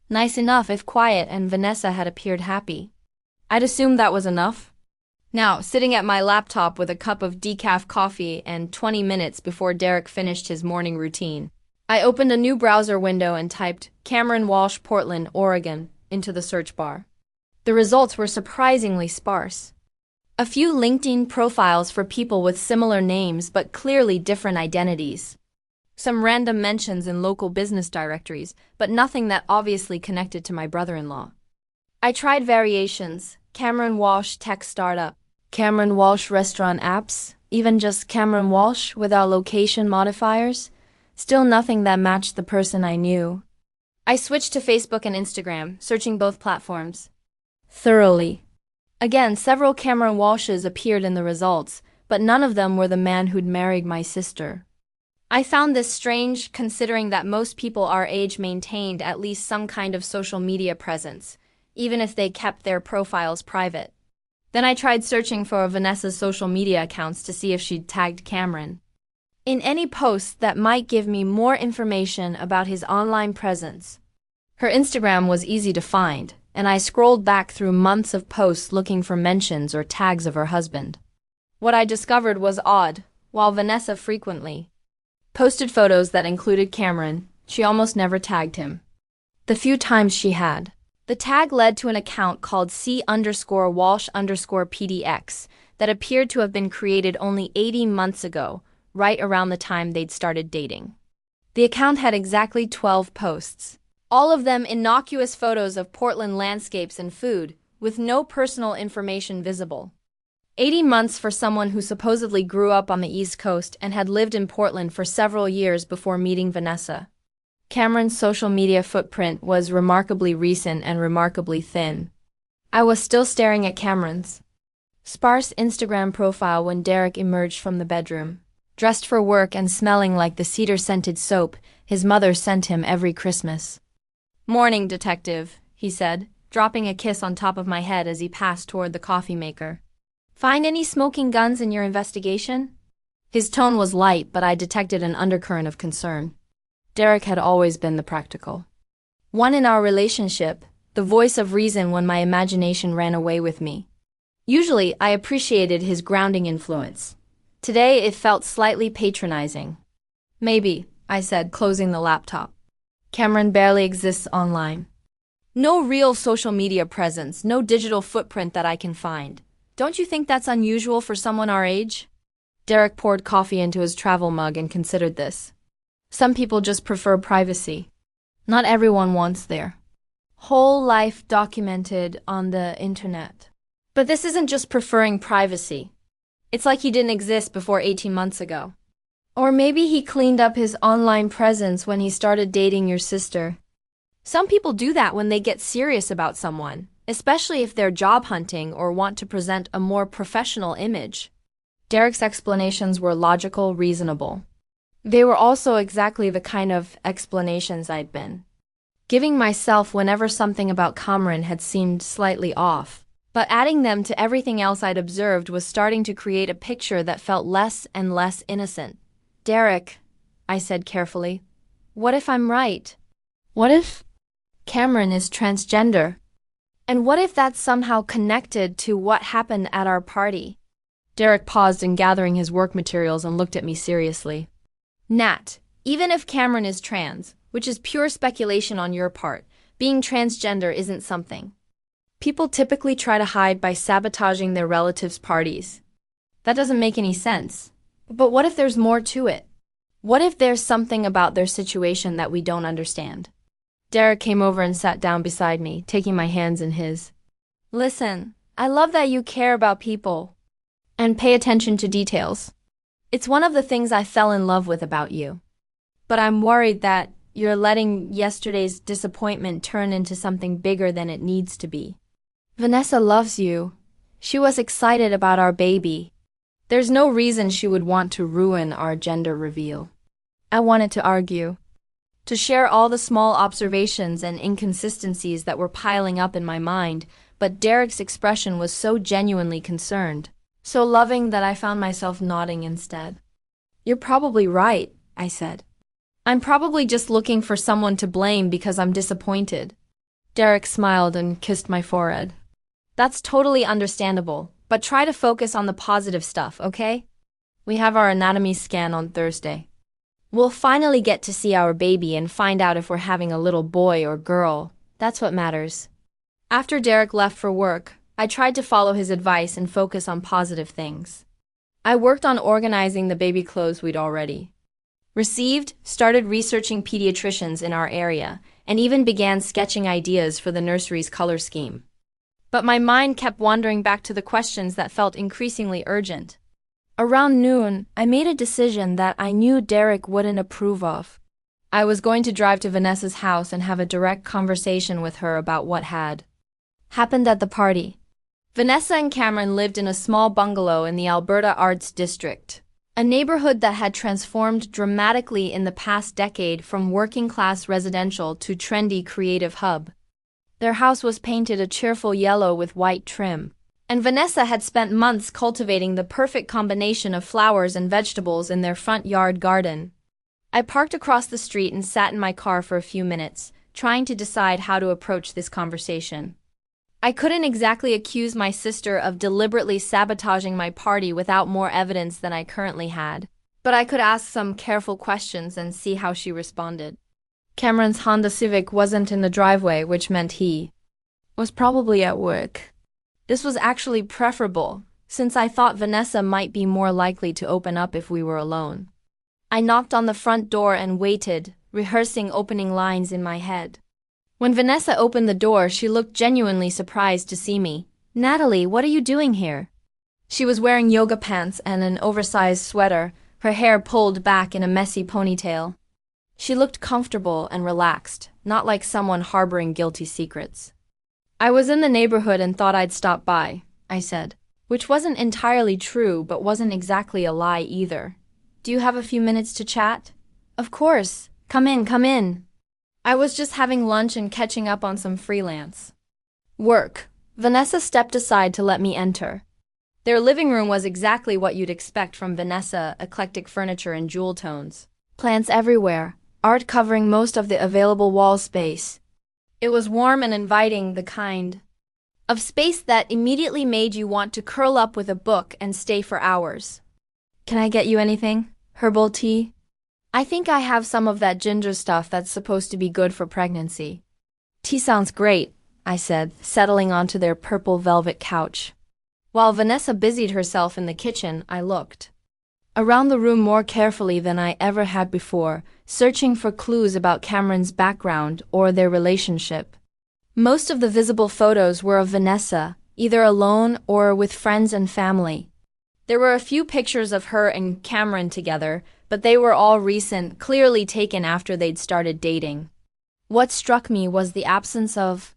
S1: nice enough if quiet, and Vanessa had appeared happy. I'd assumed that was enough. Now, sitting at my laptop with a cup of decaf coffee and 20 minutes before Derek finished his morning routine, I opened a new browser window and typed Cameron Walsh, Portland, Oregon into the search bar. The results were surprisingly sparse. A few LinkedIn profiles for people with similar names but clearly different identities. Some random mentions in local business directories, but nothing that obviously connected to my brother-in-law. I tried variations: Cameron Walsh Tech Startup, Cameron Walsh Restaurant Apps, even just Cameron Walsh without location modifiers. Still nothing that matched the person I knew. I switched to Facebook and Instagram, searching both platforms thoroughly. Again, several Cameron Walshes appeared in the results, but none of them were the man who'd married my sister. I found this strange, considering that most people our age maintained at least some kind of social media presence, even if they kept their profiles private. Then I tried searching for Vanessa's social media accounts to see if she'd tagged Cameron in any posts that might give me more information about his online presence. Her Instagram was easy to find, and I scrolled back through months of posts looking for mentions or tags of her husband. What I discovered was odd. While Vanessa frequently posted photos that included Cameron, she almost never tagged him. The few times she had, the tag led to an account called C_Walsh_PDX that appeared to have been created only 80 months ago, right around the time they'd started dating. The account had exactly 12 posts, all of them innocuous photos of Portland landscapes and food, with no personal information visible. 80 months for someone who supposedly grew up on the East Coast and had lived in Portland for several years before meeting Vanessa. Cameron's social media footprint was remarkably recent and remarkably thin. I was still staring at Cameron's sparse Instagram profile when Derek emerged from the bedroom. Dressed for work and smelling like the cedar-scented soap his mother sent him every Christmas. "Morning, detective," he said, dropping a kiss on top of my head as he passed toward the coffee maker. "Find any smoking guns in your investigation?" His tone was light, but I detected an undercurrent of concern. Derek had always been the practical one in our relationship, the voice of reason when my imagination ran away with me. Usually, I appreciated his grounding influence. Today, it felt slightly patronizing. "Maybe," I said, closing the laptop. "Cameron barely exists online. No real social media presence, no digital footprint that I can find. Don't you think that's unusual for someone our age?" Derek poured coffee into his travel mug and considered this. "Some people just prefer privacy. Not everyone wants their whole life documented on the internet. But this isn't just preferring privacy. It's like he didn't exist before 18 months ago. Or maybe he cleaned up his online presence when he started dating your sister. Some people do that when they get serious about someone, especially if they're job hunting or want to present a more professional image." Derek's explanations were logical, reasonable. They were also exactly the kind of explanations I'd been giving myself whenever something about Cameron had seemed slightly off. But adding them to everything else I'd observed was starting to create a picture that felt less and less innocent. "Derek," I said carefully, "what if I'm right? What if Cameron is transgender? And what if that's somehow connected to what happened at our party?" Derek paused in gathering his work materials and looked at me seriously. "Nat, even if Cameron is trans, which is pure speculation on your part, being transgender isn't something people typically try to hide by sabotaging their relatives' parties. That doesn't make any sense. But what if there's more to it? What if there's something about their situation that we don't understand?" Derek came over and sat down beside me, taking my hands in his. "Listen, I love that you care about people and pay attention to details. It's one of the things I fell in love with about you. But I'm worried that you're letting yesterday's disappointment turn into something bigger than it needs to be. Vanessa loves you. She was excited about our baby. There's no reason she would want to ruin our gender reveal." I wanted to argue, to share all the small observations and inconsistencies that were piling up in my mind, but Derek's expression was so genuinely concerned, so loving that I found myself nodding instead. "You're probably right," I said. "I'm probably just looking for someone to blame because I'm disappointed." Derek smiled and kissed my forehead. "That's totally understandable, but try to focus on the positive stuff, okay? We have our anatomy scan on Thursday. We'll finally get to see our baby and find out if we're having a little boy or girl. That's what matters." After Derek left for work, I tried to follow his advice and focus on positive things. I worked on organizing the baby clothes we'd already received, started researching pediatricians in our area, and even began sketching ideas for the nursery's color scheme. But my mind kept wandering back to the questions that felt increasingly urgent. Around noon, I made a decision that I knew Derek wouldn't approve of. I was going to drive to Vanessa's house and have a direct conversation with her about what had happened at the party. Vanessa and Cameron lived in a small bungalow in the Alberta Arts District, a neighborhood that had transformed dramatically in the past decade from working-class residential to trendy creative hub. Their house was painted a cheerful yellow with white trim, and Vanessa had spent months cultivating the perfect combination of flowers and vegetables in their front yard garden. I parked across the street and sat in my car for a few minutes, trying to decide how to approach this conversation. I couldn't exactly accuse my sister of deliberately sabotaging my party without more evidence than I currently had, but I could ask some careful questions and see how she responded. Cameron's Honda Civic wasn't in the driveway, which meant he was probably at work. This was actually preferable, since I thought Vanessa might be more likely to open up if we were alone. I knocked on the front door and waited, rehearsing opening lines in my head. When Vanessa opened the door, she looked genuinely surprised to see me. "Natalie, what are you doing here?" She was wearing yoga pants and an oversized sweater, her hair pulled back in a messy ponytail. She looked comfortable and relaxed, not like someone harboring guilty secrets. "I was in the neighborhood and thought I'd stop by," I said, which wasn't entirely true but wasn't exactly a lie either. "Do you have a few minutes to chat?" "Of course. Come in, come in." I was just having lunch and catching up on some freelance work. Vanessa stepped aside to let me enter. Their living room was exactly what you'd expect from Vanessa, eclectic furniture and jewel tones. Plants everywhere, art covering most of the available wall space. It was warm and inviting, the kind of space that immediately made you want to curl up with a book and stay for hours. "Can I get you anything? Herbal tea?" "I think I have some of that ginger stuff that's supposed to be good for pregnancy." "Tea sounds great," I said, settling onto their purple velvet couch. While Vanessa busied herself in the kitchen, I looked around the room more carefully than I ever had before, searching for clues about Cameron's background or their relationship. Most of the visible photos were of Vanessa, either alone or with friends and family. There were a few pictures of her and Cameron together, but they were all recent, clearly taken after they'd started dating. What struck me was the absence of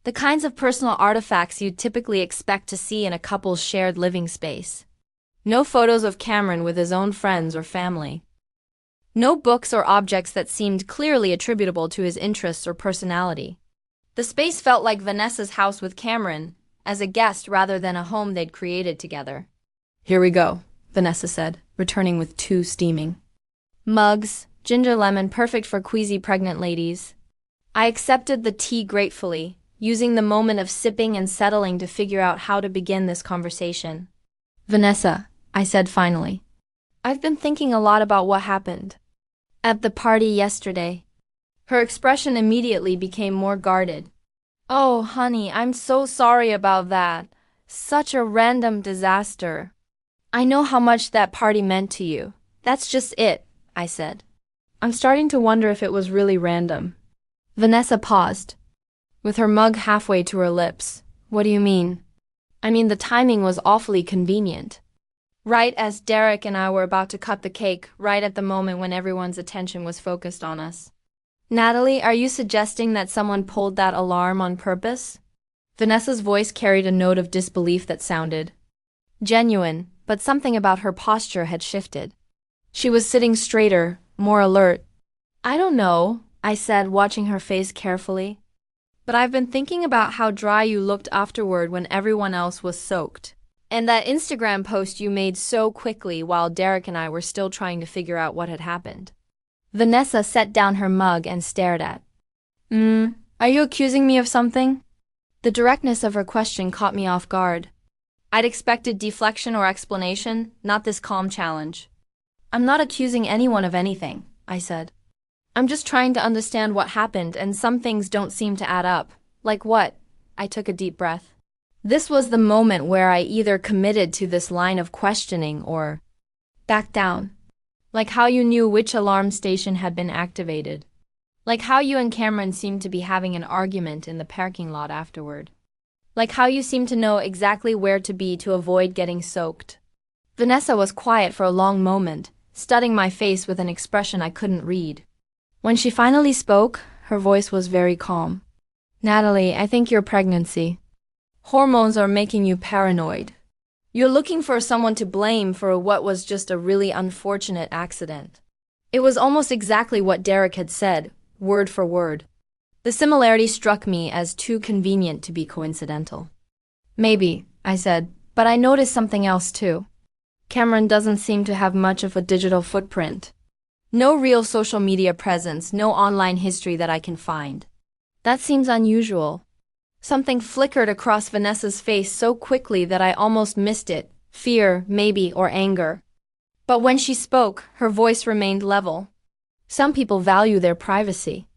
S1: the kinds of personal artifacts you'd typically expect to see in a couple's shared living space. No photos of Cameron with his own friends or family. No books or objects that seemed clearly attributable to his interests or personality. The space felt like Vanessa's house with Cameron, as a guest rather than a home they'd created together. "Here we go," Vanessa said, returning with 2 steaming mugs, ginger lemon, perfect for queasy pregnant ladies. I accepted the tea gratefully, using the moment of sipping and settling to figure out how to begin this conversation. "Vanessa," I said finally, "I've been thinking a lot about what happened at the party yesterday." Her expression immediately became more guarded. "Oh, honey, I'm so sorry about that. Such a random disaster. I know how much that party meant to you." "That's just it," I said. "I'm starting to wonder if it was really random." Vanessa paused, with her mug halfway to her lips. "What do you mean?" "I mean, the timing was awfully convenient. Right as Derek and I were about to cut the cake, right at the moment when everyone's attention was focused on us." "Natalie, are you suggesting that someone pulled that alarm on purpose?" Vanessa's voice carried a note of disbelief that sounded genuine, but something about her posture had shifted. She was sitting straighter, more alert. "I don't know," I said, watching her face carefully. "But I've been thinking about how dry you looked afterward when everyone else was soaked. And that Instagram post you made so quickly while Derek and I were still trying to figure out what had happened." Vanessa set down her mug and stared at. Are you accusing me of something?" The directness of her question caught me off guard. I'd expected deflection or explanation, not this calm challenge. "I'm not accusing anyone of anything," I said. "I'm just trying to understand what happened, and some things don't seem to add up." "Like what?" I took a deep breath. This was the moment where I either committed to this line of questioning or backed down. "Like how you knew which alarm station had been activated. Like how you and Cameron seemed to be having an argument in the parking lot afterward. Like how you seemed to know exactly where to be to avoid getting soaked." Vanessa was quiet for a long moment, studying my face with an expression I couldn't read. When she finally spoke, her voice was very calm. "Natalie, I think your pregnancy hormones are making you paranoid. You're looking for someone to blame for what was just a really unfortunate accident." It was almost exactly what Derek had said, word for word. The similarity struck me as too convenient to be coincidental. "Maybe," I said, "but I noticed something else too. Cameron doesn't seem to have much of a digital footprint. No real social media presence, no online history that I can find. That seems unusual." Something flickered across Vanessa's face so quickly that I almost missed it. Fear, maybe, or anger. But when she spoke, her voice remained level. "Some people value their privacy.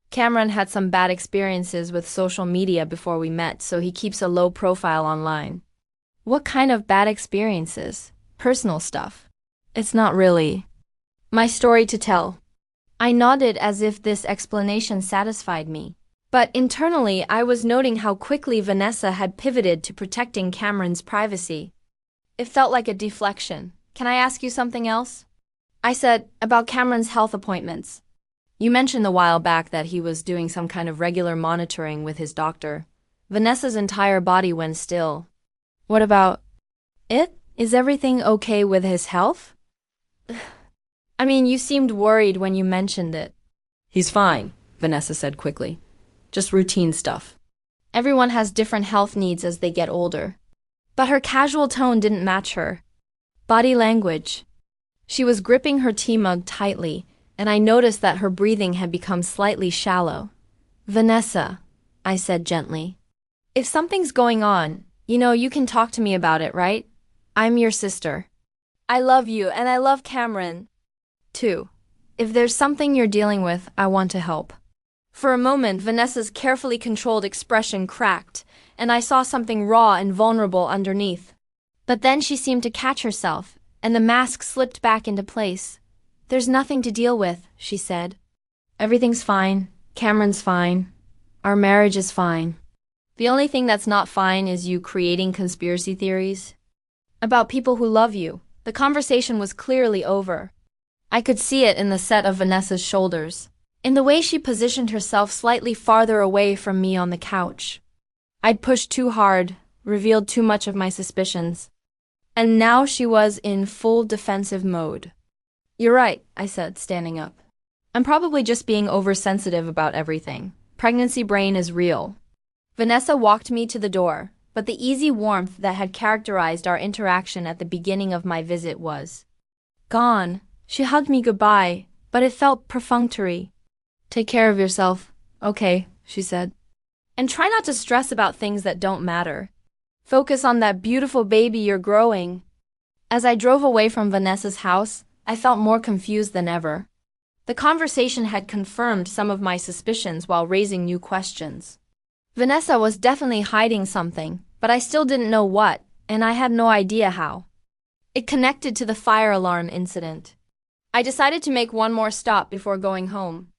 S1: Cameron had some bad experiences with social media before we met, so he keeps a low profile online." "What kind of bad experiences?" "Personal stuff. It's not really my story to tell." I nodded as if this explanation satisfied me. But internally, I was noting how quickly Vanessa had pivoted to protecting Cameron's privacy. It felt like a deflection. Can I ask you something else? I said, about Cameron's health appointments. You mentioned a while back that he was doing some kind of regular monitoring with his doctor. Vanessa's entire body went still. What about it? Is everything okay with his health? I mean, you seemed worried when you mentioned it. He's fine, Vanessa said quickly. Just routine stuff. Everyone has different health needs as they get older. But her casual tone didn't match her body language. She was gripping her tea mug tightly, and I noticed that her breathing had become slightly shallow. Vanessa, I said gently. If something's going on, you can talk to me about it, right? I'm your sister. I love you, and I love Cameron, too. If there's something you're dealing with, I want to help. For a moment, Vanessa's carefully controlled expression cracked, and I saw something raw and vulnerable underneath. But then she seemed to catch herself, and the mask slipped back into place. There's nothing to deal with, she said. Everything's fine. Cameron's fine. Our marriage is fine. The only thing that's not fine is you creating conspiracy theories about people who love you. The conversation was clearly over. I could see it in the set of Vanessa's shoulders, in the way she positioned herself slightly farther away from me on the couch. I'd pushed too hard, revealed too much of my suspicions. And now she was in full defensive mode. You're right, I said, standing up. I'm probably just being oversensitive about everything. Pregnancy brain is real. Vanessa walked me to the door, but the easy warmth that had characterized our interaction at the beginning of my visit was gone. She hugged me goodbye, but it felt perfunctory. Take care of yourself. Okay, she said. And try not to stress about things that don't matter. Focus on that beautiful baby you're growing. As I drove away from Vanessa's house, I felt more confused than ever. The conversation had confirmed some of my suspicions while raising new questions. Vanessa was definitely hiding something, but I still didn't know what, and I had no idea how. It connected to the fire alarm incident. I decided to make one more stop before going home.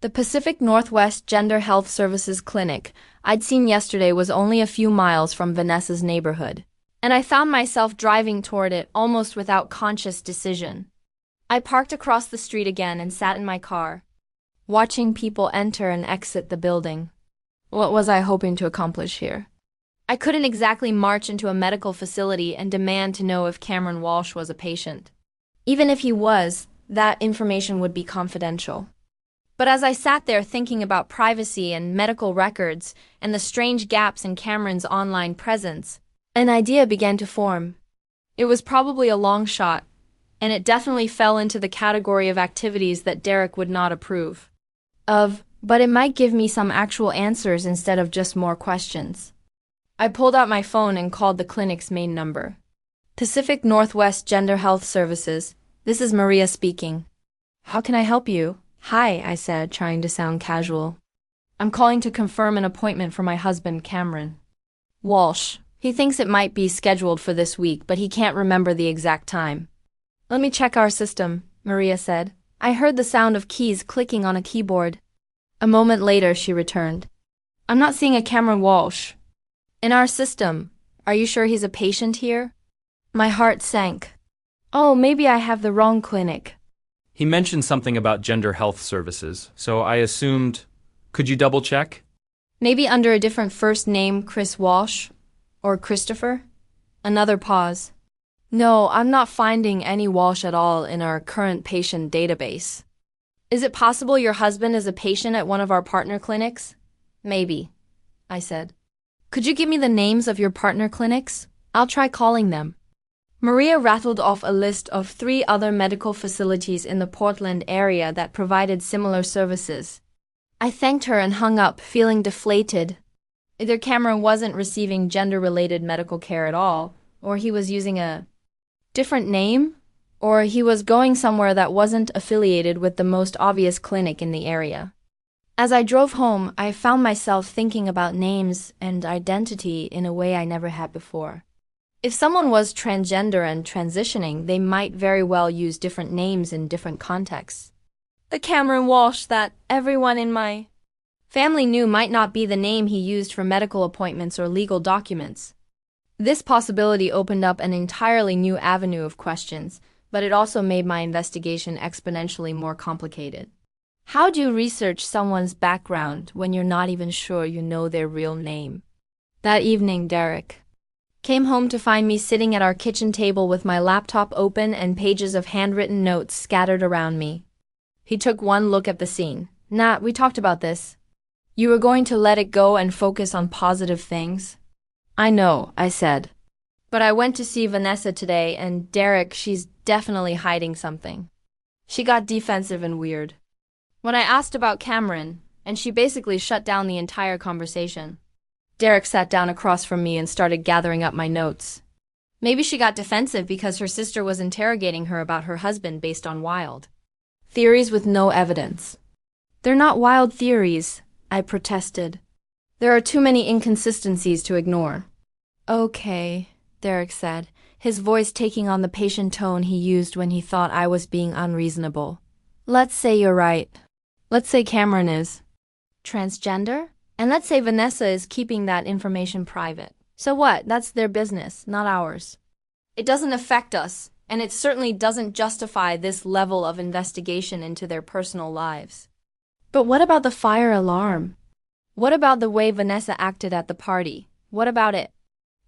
S1: The Pacific Northwest Gender Health Services clinic I'd seen yesterday was only a few miles from Vanessa's neighborhood, and I found myself driving toward it almost without conscious decision. I parked across the street again and sat in my car, watching people enter and exit the building. What was I hoping to accomplish here? I couldn't exactly march into a medical facility and demand to know if Cameron Walsh was a patient. Even if he was, that information would be confidential. But as I sat there thinking about privacy and medical records and the strange gaps in Cameron's online presence, an idea began to form. It was probably a long shot, and it definitely fell into the category of activities that Derek would not approve of, but it might give me some actual answers instead of just more questions. I pulled out my phone and called the clinic's main number. Pacific Northwest Gender Health Services, this is Maria speaking. How can I help you? Hi, I said, trying to sound casual. I'm calling to confirm an appointment for my husband, Cameron Walsh. He thinks it might be scheduled for this week, but he can't remember the exact time. Let me check our system, Maria said. I heard the sound of keys clicking on a keyboard. A moment later, she returned. I'm not seeing a Cameron Walsh in our system. Are you sure he's a patient here? My heart sank. Oh, maybe I have the wrong clinic.
S2: He mentioned something about gender health services, so I assumed, could you double check?
S1: Maybe under a different first name, Chris Walsh? Or Christopher? Another pause. No, I'm not finding any Walsh at all in our current patient database. Is it possible your husband is a patient at one of our partner clinics? Maybe, I said. Could you give me the names of your partner clinics? I'll try calling them. Maria rattled off a list of 3 other medical facilities in the Portland area that provided similar services. I thanked her and hung up, feeling deflated. Either Cameron wasn't receiving gender-related medical care at all, or he was using a different name, or he was going somewhere that wasn't affiliated with the most obvious clinic in the area. As I drove home, I found myself thinking about names and identity in a way I never had before. If someone was transgender and transitioning, they might very well use different names in different contexts. The Cameron Walsh that everyone in my family knew might not be the name he used for medical appointments or legal documents. This possibility opened up an entirely new avenue of questions, but it also made my investigation exponentially more complicated. How do you research someone's background when you're not even sure you know their real name? That evening, Derek came home to find me sitting at our kitchen table with my laptop open and pages of handwritten notes scattered around me. He took one look at the scene. "Nat, we talked about this. You were going to let it go and focus on positive things." "I know," I said. "But I went to see Vanessa today, and Derek, she's definitely hiding something." She got defensive and weird when I asked about Cameron, and she basically shut down the entire conversation. Derek sat down across from me and started gathering up my notes. Maybe she got defensive because her sister was interrogating her about her husband based on wild theories with no evidence. "They're not wild theories," I protested. "There are too many inconsistencies to ignore." "Okay," Derek said, his voice taking on the patient tone he used when he thought I was being unreasonable. "Let's say you're right. Let's say Cameron is transgender? And let's say Vanessa is keeping that information private. So what? That's their business, not ours. It doesn't affect us, and it certainly doesn't justify this level of investigation into their personal lives." "But what about the fire alarm? What about the way Vanessa acted at the party? What about it?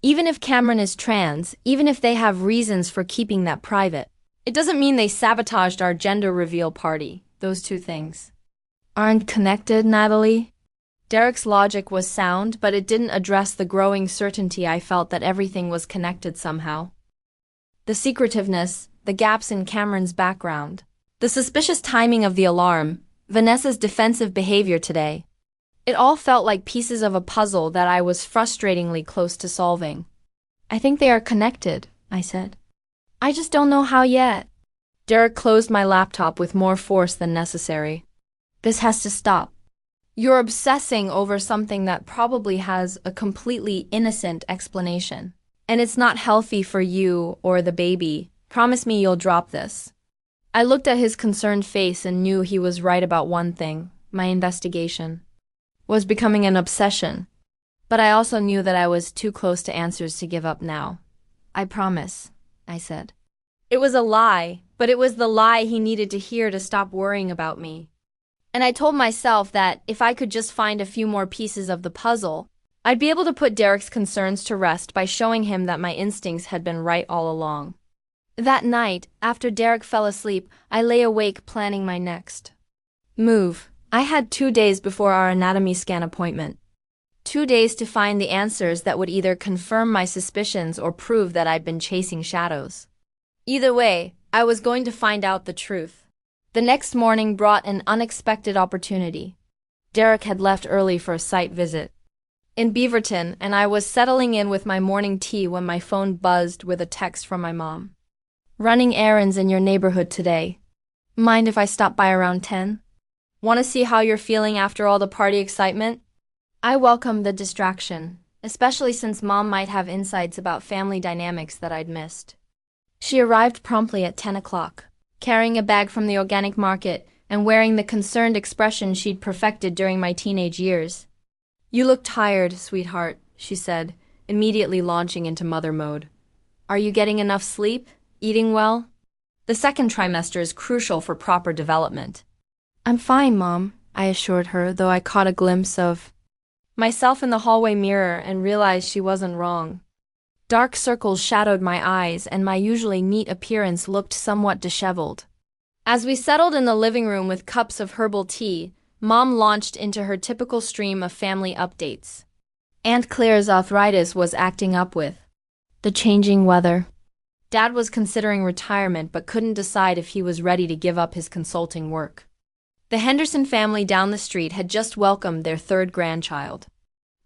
S1: Even if Cameron is trans, even if they have reasons for keeping that private, it doesn't mean they sabotaged our gender reveal party. Those two things aren't connected, Natalie." Derek's logic was sound, but it didn't address the growing certainty I felt that everything was connected somehow. The secretiveness, the gaps in Cameron's background, the suspicious timing of the alarm, Vanessa's defensive behavior today. It all felt like pieces of a puzzle that I was frustratingly close to solving. "I think they are connected," I said. "I just don't know how yet." Derek closed my laptop with more force than necessary. "This has to stop. You're obsessing over something that probably has a completely innocent explanation. And it's not healthy for you or the baby. Promise me you'll drop this." I looked at his concerned face and knew he was right about one thing. My investigation was becoming an obsession. But I also knew that I was too close to answers to give up now. "I promise," I said. It was a lie, but it was the lie he needed to hear to stop worrying about me. And I told myself that if I could just find a few more pieces of the puzzle, I'd be able to put Derek's concerns to rest by showing him that my instincts had been right all along. That night, after Derek fell asleep, I lay awake planning my next move. I had 2 days before our anatomy scan appointment. 2 days to find the answers that would either confirm my suspicions or prove that I'd been chasing shadows. Either way, I was going to find out the truth. The next morning brought an unexpected opportunity. Derek had left early for a site visit in Beaverton, and I was settling in with my morning tea when my phone buzzed with a text from my mom. "Running errands in your neighborhood today. Mind if I stop by around 10? Want to see how you're feeling after all the party excitement?" I welcomed the distraction, especially since Mom might have insights about family dynamics that I'd missed. She arrived promptly at 10 o'clock. Carrying a bag from the organic market and wearing the concerned expression she'd perfected during my teenage years. "You look tired, sweetheart," she said, immediately launching into mother mode. "Are you getting enough sleep? Eating well? The second trimester is crucial for proper development." "I'm fine, Mom," I assured her, though I caught a glimpse of myself in the hallway mirror and realized she wasn't wrong. Dark circles shadowed my eyes, and my usually neat appearance looked somewhat disheveled. As we settled in the living room with cups of herbal tea, Mom launched into her typical stream of family updates. Aunt Claire's arthritis was acting up with the changing weather. Dad was considering retirement but couldn't decide if he was ready to give up his consulting work. The Henderson family down the street had just welcomed their third grandchild.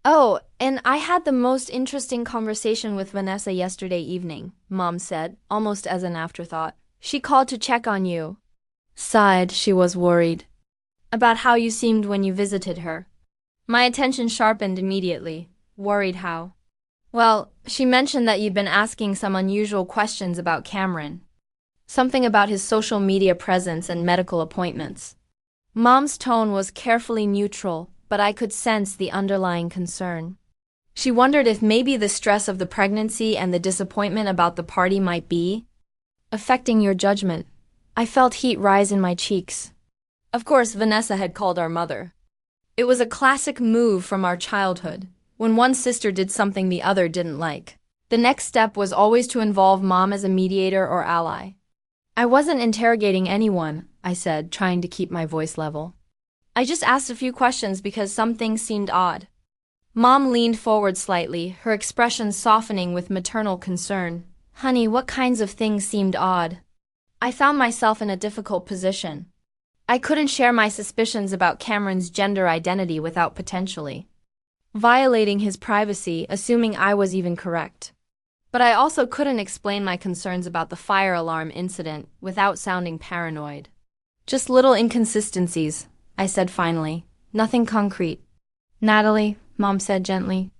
S1: "Oh, and I had the most interesting conversation with Vanessa yesterday evening," Mom said, almost as an afterthought. "She called to check on you." Sighed, she was worried about how you seemed when you visited her. My attention sharpened immediately. Worried how? "Well, she mentioned that you'd been asking some unusual questions about Cameron. Something about his social media presence and medical appointments." Mom's tone was carefully neutral, but I could sense the underlying concern. She wondered if maybe the stress of the pregnancy and the disappointment about the party might be affecting your judgment. I felt heat rise in my cheeks. Of course, Vanessa had called our mother. It was a classic move from our childhood, when one sister did something the other didn't like. The next step was always to involve Mom as a mediator or ally. I wasn't interrogating anyone, I said, trying to keep my voice level. I just asked a few questions because some things seemed odd. Mom leaned forward slightly, her expression softening with maternal concern. Honey, what kinds of things seemed odd? I found myself in a difficult position. I couldn't share my suspicions about Cameron's gender identity without potentially violating his privacy, assuming I was even correct. But I also couldn't explain my concerns about the fire alarm incident without sounding paranoid. Just little inconsistencies, I said finally. Nothing concrete. Natalie, Mom said gently,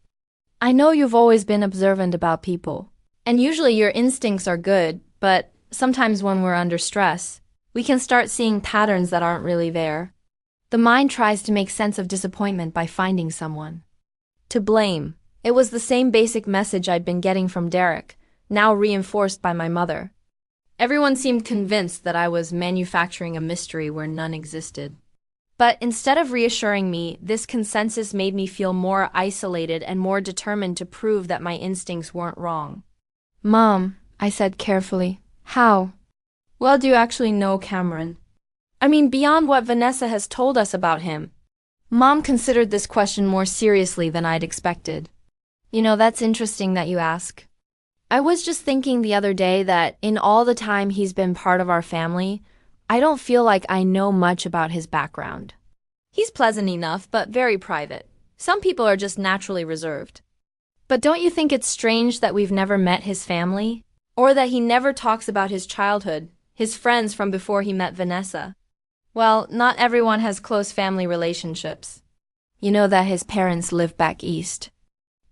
S1: I know you've always been observant about people. And usually your instincts are good, but sometimes when we're under stress, we can start seeing patterns that aren't really there. The mind tries to make sense of disappointment by finding someone to blame. It was the same basic message I'd been getting from Derek, now reinforced by my mother. Everyone seemed convinced that I was manufacturing a mystery where none existed. But instead of reassuring me, this consensus made me feel more isolated and more determined to prove that my instincts weren't wrong. Mom, I said carefully, how well do you actually know Cameron? I mean, beyond what Vanessa has told us about him. Mom considered this question more seriously than I'd expected. You know, that's interesting that you ask. I was just thinking the other day that in all the time he's been part of our family, I don't feel like I know much about his background. He's pleasant enough, but very private. Some people are just naturally reserved. But don't you think it's strange that we've never met his family? Or that he never talks about his childhood, his friends from before he met Vanessa? Well, not everyone has close family relationships. You know that his parents live back east,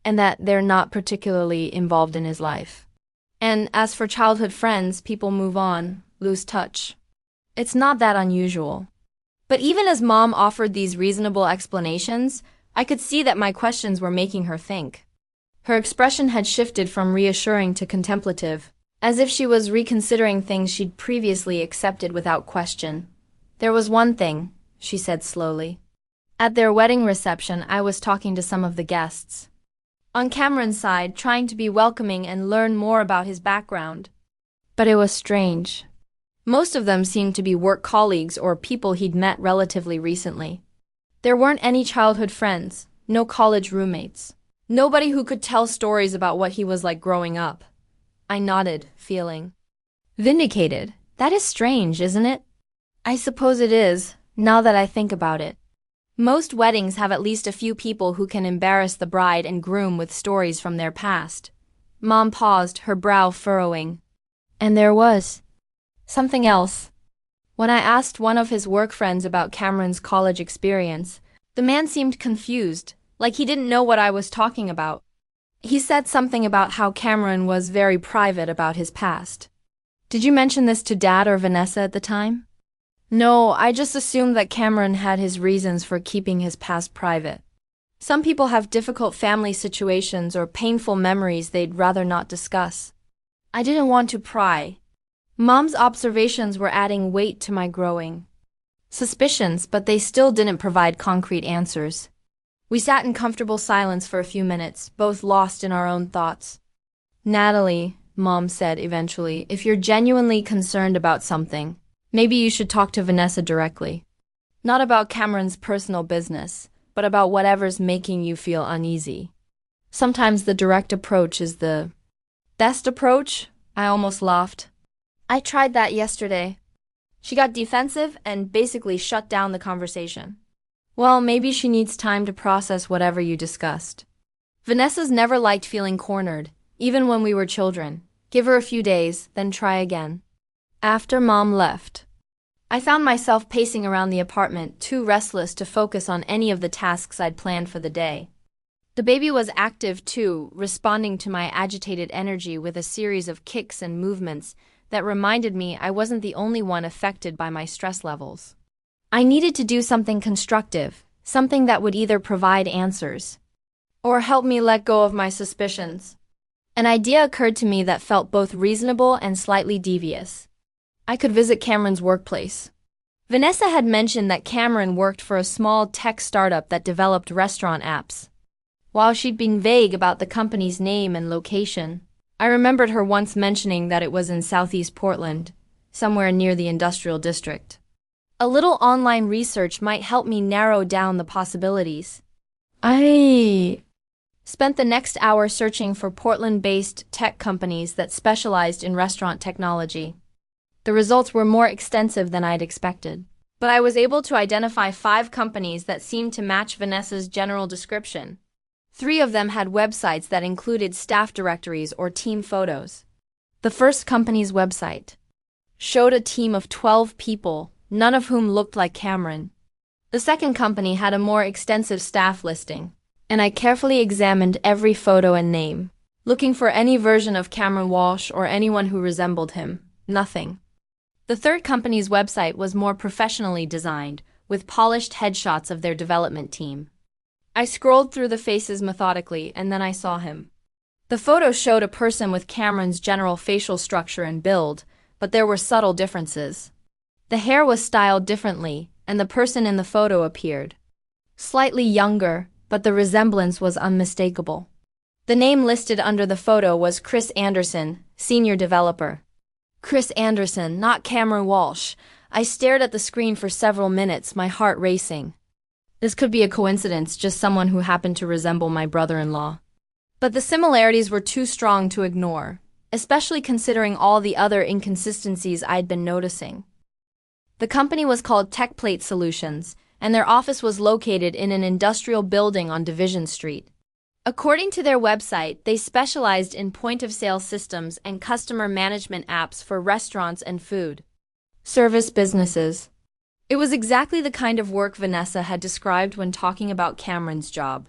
S1: and that they're not particularly involved in his life. And as for childhood friends, people move on, lose touch. It's not that unusual. But even as Mom offered these reasonable explanations, I could see that my questions were making her think. Her expression had shifted from reassuring to contemplative, as if she was reconsidering things she'd previously accepted without question. There was one thing, she said slowly. At their wedding reception, I was talking to some of the guests. On Cameron's side, trying to be welcoming and learn more about his background. But it was strange. Most of them seemed to be work colleagues or people he'd met relatively recently. There weren't any childhood friends, no college roommates. Nobody who could tell stories about what he was like growing up. I nodded, feeling vindicated. That is strange, isn't it? I suppose it is, now that I think about it. Most weddings have at least a few people who can embarrass the bride and groom with stories from their past. Mom paused, her brow furrowing. And there was something else. When I asked one of his work friends about Cameron's college experience, the man seemed confused, like he didn't know what I was talking about. He said something about how Cameron was very private about his past. Did you mention this to Dad or Vanessa at the time? No, I just assumed that Cameron had his reasons for keeping his past private. Some people have difficult family situations or painful memories they'd rather not discuss. I didn't want to pry. Mom's observations were adding weight to my growing suspicions, but they still didn't provide concrete answers. We sat in comfortable silence for a few minutes, both lost in our own thoughts. Natalie, Mom said eventually, if you're genuinely concerned about something, maybe you should talk to Vanessa directly. Not about Cameron's personal business, but about whatever's making you feel uneasy. Sometimes the direct approach is the best approach, I almost laughed. I tried that yesterday. She got defensive and basically shut down the conversation. Well, maybe she needs time to process whatever you discussed. Vanessa's never liked feeling cornered, even when we were children. Give her a few days, then try again. After Mom left, I found myself pacing around the apartment, too restless to focus on any of the tasks I'd planned for the day. The baby was active too, responding to my agitated energy with a series of kicks and movements that reminded me I wasn't the only one affected by my stress levels. I needed to do something constructive, something that would either provide answers or help me let go of my suspicions. An idea occurred to me that felt both reasonable and slightly devious. I could visit Cameron's workplace. Vanessa had mentioned that Cameron worked for a small tech startup that developed restaurant apps. While she'd been vague about the company's name and location, I remembered her once mentioning that it was in southeast Portland, somewhere near the industrial district. A little online research might help me narrow down the possibilities. I spent the next hour searching for Portland-based tech companies that specialized in restaurant technology. The results were more extensive than I'd expected, but I was able to identify 5 companies that seemed to match Vanessa's general description. 3 of them had websites that included staff directories or team photos. The first company's website showed a team of 12 people, none of whom looked like Cameron. The second company had a more extensive staff listing, and I carefully examined every photo and name, looking for any version of Cameron Walsh or anyone who resembled him. Nothing. The third company's website was more professionally designed, with polished headshots of their development team. I scrolled through the faces methodically, and then I saw him. The photo showed a person with Cameron's general facial structure and build, but there were subtle differences. The hair was styled differently, and the person in the photo appeared slightly younger, but the resemblance was unmistakable. The name listed under the photo was Chris Anderson, senior developer. Chris Anderson, not Cameron Walsh. I stared at the screen for several minutes, my heart racing. This could be a coincidence, just someone who happened to resemble my brother-in-law. But the similarities were too strong to ignore, especially considering all the other inconsistencies I'd been noticing. The company was called TechPlate Solutions, and their office was located in an industrial building on Division Street. According to their website, they specialized in point-of-sale systems and customer management apps for restaurants and food service businesses. It was exactly the kind of work Vanessa had described when talking about Cameron's job.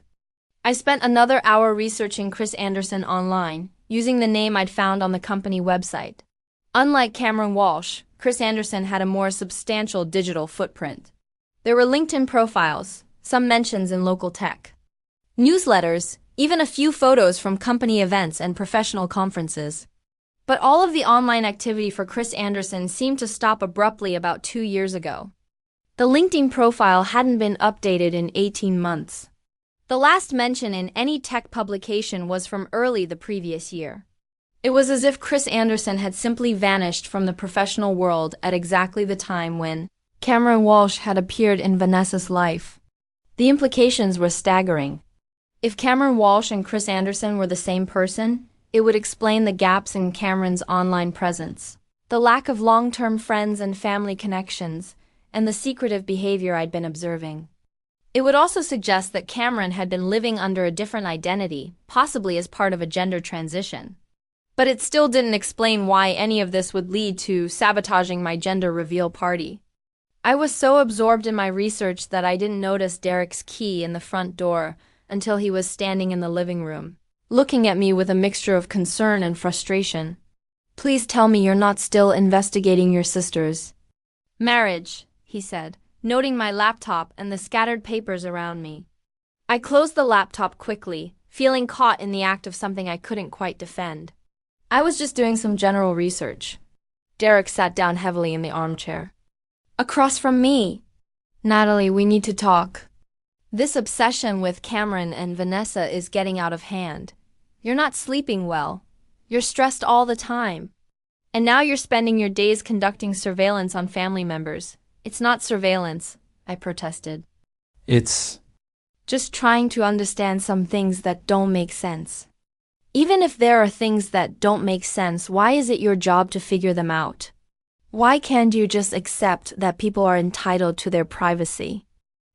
S1: I spent another hour researching Chris Anderson online, using the name I'd found on the company website. Unlike Cameron Walsh, Chris Anderson had a more substantial digital footprint. There were LinkedIn profiles, some mentions in local tech newsletters, even a few photos from company events and professional conferences. But all of the online activity for Chris Anderson seemed to stop abruptly about 2 years ago. The LinkedIn profile hadn't been updated in 18 months. The last mention in any tech publication was from early the previous year. It was as if Chris Anderson had simply vanished from the professional world at exactly the time when Cameron Walsh had appeared in Vanessa's life. The implications were staggering. If Cameron Walsh and Chris Anderson were the same person, it would explain the gaps in Cameron's online presence, the lack of long-term friends and family connections, and the secretive behavior I'd been observing. It would also suggest that Cameron had been living under a different identity, possibly as part of a gender transition. But it still didn't explain why any of this would lead to sabotaging my gender reveal party. I was so absorbed in my research that I didn't notice Derek's key in the front door until he was standing in the living room, looking at me with a mixture of concern and frustration. "Please tell me you're not still investigating your sister's marriage," he said, noting my laptop and the scattered papers around me. I closed the laptop quickly, feeling caught in the act of something I couldn't quite defend. I was just doing some general research. Derek sat down heavily in the armchair across from me. "Natalie, we need to talk. This obsession with Cameron and Vanessa is getting out of hand. You're not sleeping well. You're stressed all the time. And now you're spending your days conducting surveillance on family members. It's not surveillance," I protested.
S2: It's
S1: "Just trying to understand some things that don't make sense. Even if there are things that don't make sense, why is it your job to figure them out? Why can't you just accept that people are entitled to their privacy?"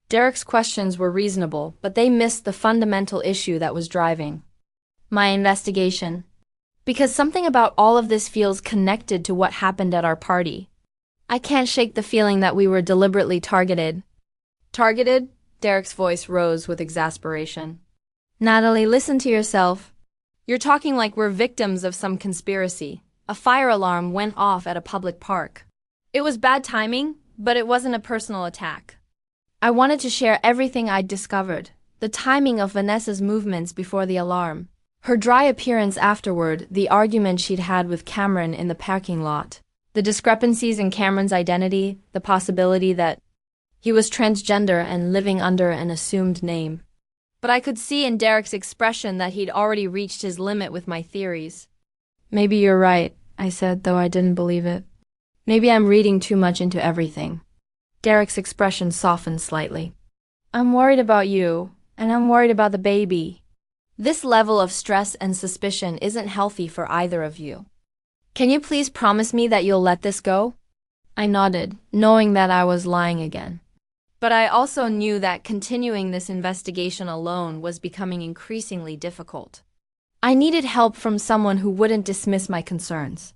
S1: Derek's questions were reasonable, but they missed the fundamental issue that was driving my investigation. Because something about all of this feels connected to what happened at our party. I can't shake the feeling that we were deliberately targeted. "Targeted?" Derek's voice rose with exasperation. "Natalie, listen to yourself. You're talking like we're victims of some conspiracy. A fire alarm went off at a public park. It was bad timing, but it wasn't a personal attack. I wanted to share everything I'd discovered, the timing of Vanessa's movements before the alarm, her dry appearance afterward, the argument she'd had with Cameron in the parking lot, the discrepancies in Cameron's identity, the possibility that he was transgender and living under an assumed name. But I could see in Derek's expression that he'd already reached his limit with my theories. "Maybe you're right," I said, though I didn't believe it. "Maybe I'm reading too much into everything." Derek's expression softened slightly. "I'm worried about you, and I'm worried about the baby. This level of stress and suspicion isn't healthy for either of you. Can you please promise me that you'll let this go?" I nodded, knowing that I was lying again. But I also knew that continuing this investigation alone was becoming increasingly difficult. I needed help from someone who wouldn't dismiss my concerns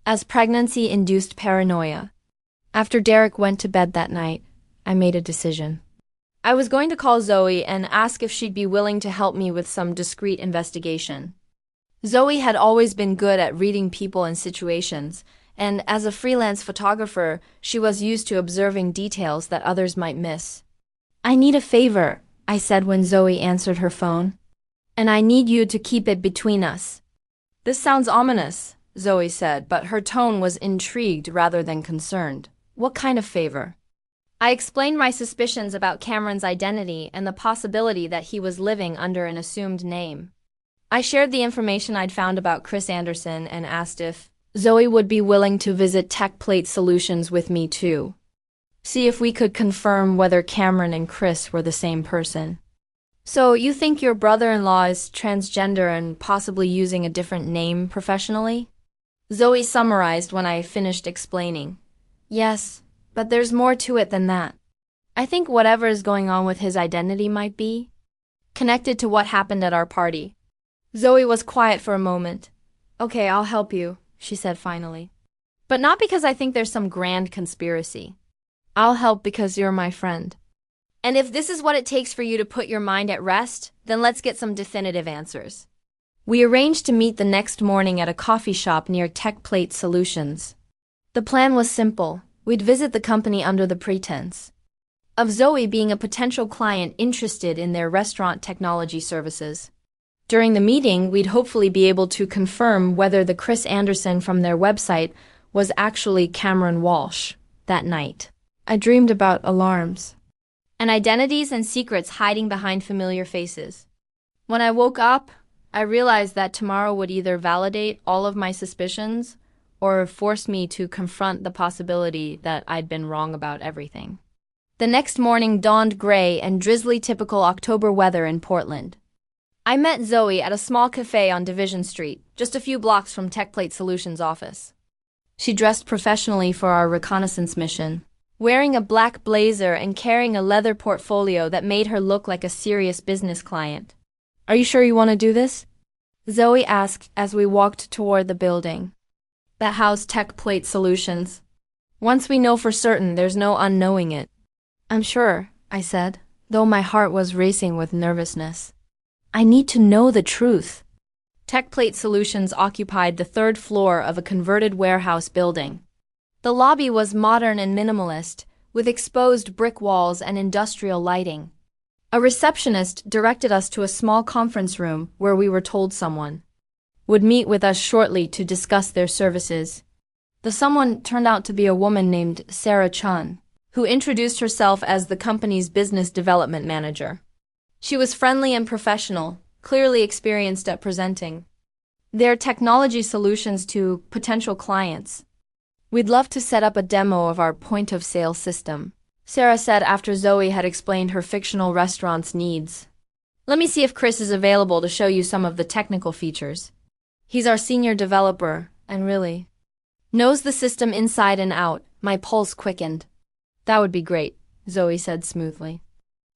S1: as pregnancy-induced paranoia. After Derek went to bed that night, I made a decision. I was going to call Zoe and ask if she'd be willing to help me with some discreet investigation. Zoe had always been good at reading people and situations, and as a freelance photographer, she was used to observing details that others might miss. "I need a favor," I said when Zoe answered her phone. "And I need you to keep it between us." "This sounds ominous," Zoe said, but her tone was intrigued rather than concerned. "What kind of favor?" I explained my suspicions about Cameron's identity and the possibility that he was living under an assumed name. I shared the information I'd found about Chris Anderson and asked if Zoe would be willing to visit TechPlate Solutions with me too. See if we could confirm whether Cameron and Chris were the same person. "So you think your brother-in-law is transgender and possibly using a different name professionally?" Zoe summarized when I finished explaining. "Yes, but there's more to it than that. I think whatever is going on with his identity might be connected to what happened at our party." Zoe was quiet for a moment. "Okay, I'll help you," she said finally. "But not because I think there's some grand conspiracy. I'll help because you're my friend. And if this is what it takes for you to put your mind at rest, then let's get some definitive answers." We arranged to meet the next morning at a coffee shop near TechPlate Solutions. The plan was simple. We'd visit the company under the pretense of Zoe being a potential client interested in their restaurant technology services. During the meeting, we'd hopefully be able to confirm whether the Chris Anderson from their website was actually Cameron Walsh that night. I dreamed about alarms and identities and secrets hiding behind familiar faces. When I woke up, I realized that tomorrow would either validate all of my suspicions or force me to confront the possibility that I'd been wrong about everything. The next morning dawned gray and drizzly, typical October weather in Portland. I met Zoe at a small cafe on Division Street, just a few blocks from TechPlate Solutions' office. She dressed professionally for our reconnaissance mission, wearing a black blazer and carrying a leather portfolio that made her look like a serious business client. "Are you sure you want to do this?" Zoe asked as we walked toward the building that housed TechPlate Solutions. "Once we know for certain, there's no unknowing it." "I'm sure," I said, though my heart was racing with nervousness. "I need to know the truth." TechPlate Solutions occupied the third floor of a converted warehouse building. The lobby was modern and minimalist, with exposed brick walls and industrial lighting. A receptionist directed us to a small conference room where we were told someone would meet with us shortly to discuss their services. The someone turned out to be a woman named Sarah Chun, who introduced herself as the company's business development manager. She was friendly and professional, clearly experienced at presenting their technology solutions to potential clients. "We'd love to set up a demo of our point-of-sale system," Sarah said after Zoe had explained her fictional restaurant's needs. "Let me see if Chris is available to show you some of the technical features. He's our senior developer, and really knows the system inside and out." My pulse quickened. "That would be great," Zoe said smoothly.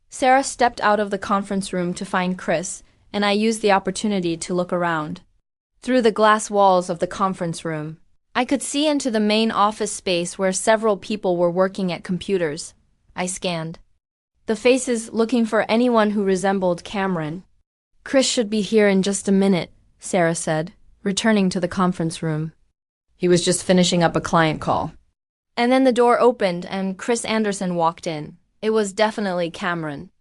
S1: Sarah stepped out of the conference room to find Chris, and I used the opportunity to look around. Through the glass walls of the conference room, I could see into the main office space where several people were working at computers. I scanned the faces, looking for anyone who resembled Cameron. "Chris should be here in just a minute," Sarah said, returning to the conference room. "He was just finishing up a client call." And then the door opened and Chris Anderson walked in. It was definitely Cameron.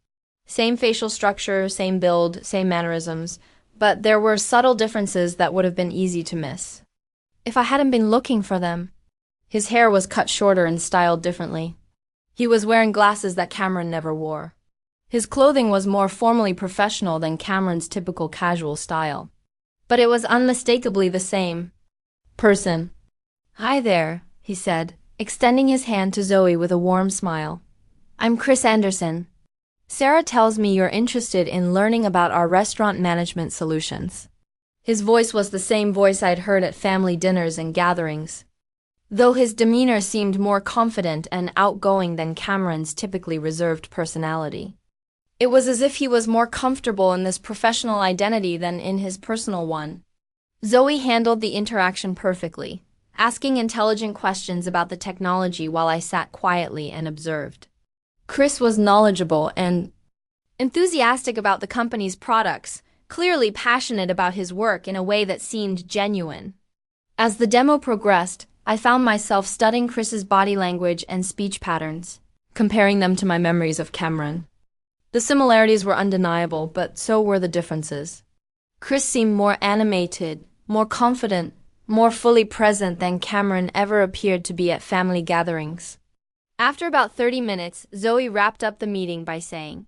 S1: Same facial structure, same build, same mannerisms, but there were subtle differences that would have been easy to miss if I hadn't been looking for them. His hair was cut shorter and styled differently. He was wearing glasses that Cameron never wore. His clothing was more formally professional than Cameron's typical casual style. But it was unmistakably the same person. "Hi there," he said, extending his hand to Zoe with a warm smile. "I'm Chris Anderson. Sarah tells me you're interested in learning about our restaurant management solutions." His voice was the same voice I'd heard at family dinners and gatherings, though his demeanor seemed more confident and outgoing than Cameron's typically reserved personality. It was as if he was more comfortable in this professional identity than in his personal one. Zoe handled the interaction perfectly, asking intelligent questions about the technology while I sat quietly and observed. Chris was knowledgeable and enthusiastic about the company's products, clearly passionate about his work in a way that seemed genuine. As the demo progressed, I found myself studying Chris's body language and speech patterns, comparing them to my memories of Cameron. The similarities were undeniable, but so were the differences. Chris seemed more animated, more confident, more fully present than Cameron ever appeared to be at family gatherings. After about 30 minutes, Zoe wrapped up the meeting by saying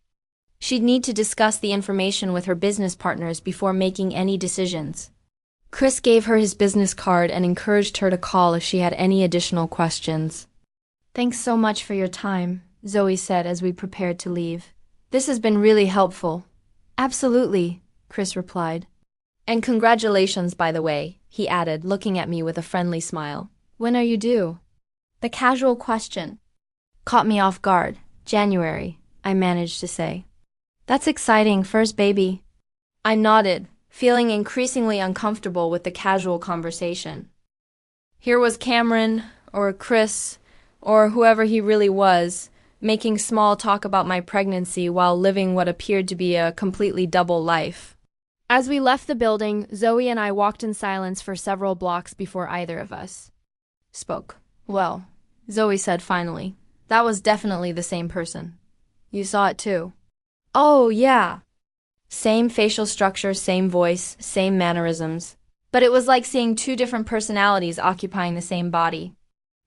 S1: she'd need to discuss the information with her business partners before making any decisions. Chris gave her his business card and encouraged her to call if she had any additional questions. "Thanks so much for your time," Zoe said as we prepared to leave. "This has been really helpful." "Absolutely," Chris replied. "And congratulations, by the way," he added, looking at me with a friendly smile. "When are you due?" The casual question caught me off guard. "January," I managed to say. "That's exciting, first baby." I nodded, feeling increasingly uncomfortable with the casual conversation. Here was Cameron, or Chris, or whoever he really was, making small talk about my pregnancy while living what appeared to be a completely double life. As we left the building, Zoe and I walked in silence for several blocks before either of us spoke. "Well," Zoe said finally, "that was definitely the same person. You saw it too." "Oh, yeah." Same facial structure, same voice, same mannerisms. But it was like seeing two different personalities occupying the same body.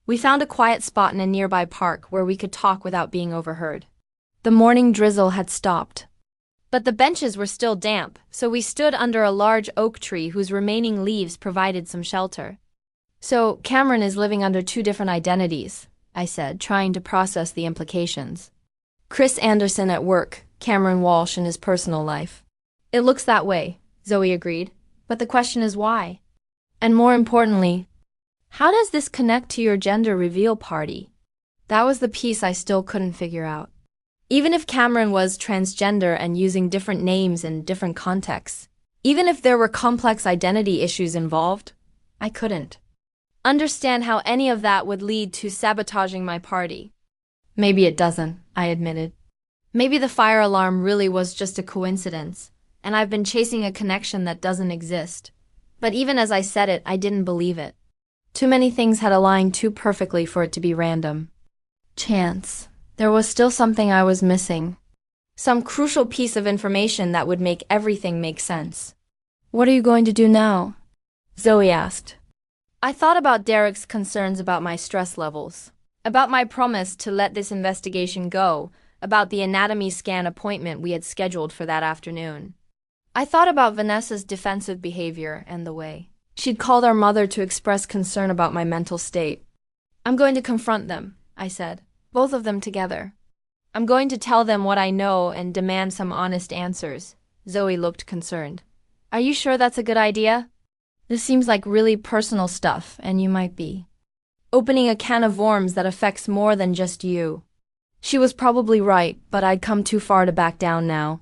S1: We found a quiet spot in a nearby park where we could talk without being overheard. The morning drizzle had stopped, but the benches were still damp, so we stood under a large oak tree whose remaining leaves provided some shelter. "So, Cameron is living under two different identities," I said, trying to process the implications. "Chris Anderson at work, Cameron Walsh in his personal life." "It looks that way," Zoe agreed. "But the question is why? And more importantly, how does this connect to your gender reveal party?" That was the piece I still couldn't figure out. Even if Cameron was transgender and using different names in different contexts, even if there were complex identity issues involved, I couldn't understand how any of that would lead to sabotaging my party. "Maybe it doesn't," I admitted. "Maybe the fire alarm really was just a coincidence, and I've been chasing a connection that doesn't exist." But even as I said it, I didn't believe it. Too many things had aligned too perfectly for it to be random. Chance. There was still something I was missing. Some crucial piece of information that would make everything make sense. "What are you going to do now?" Zoe asked. I thought about Derek's concerns about my stress levels, about my promise to let this investigation go, about the anatomy scan appointment we had scheduled for that afternoon. I thought about Vanessa's defensive behavior and the way she'd called our mother to express concern about my mental state. "I'm going to confront them," I said, "both of them together. I'm going to tell them what I know and demand some honest answers." Zoe looked concerned. "Are you sure that's a good idea? This seems like really personal stuff, and you might be opening a can of worms that affects more than just you." She was probably right, but I'd come too far to back down now.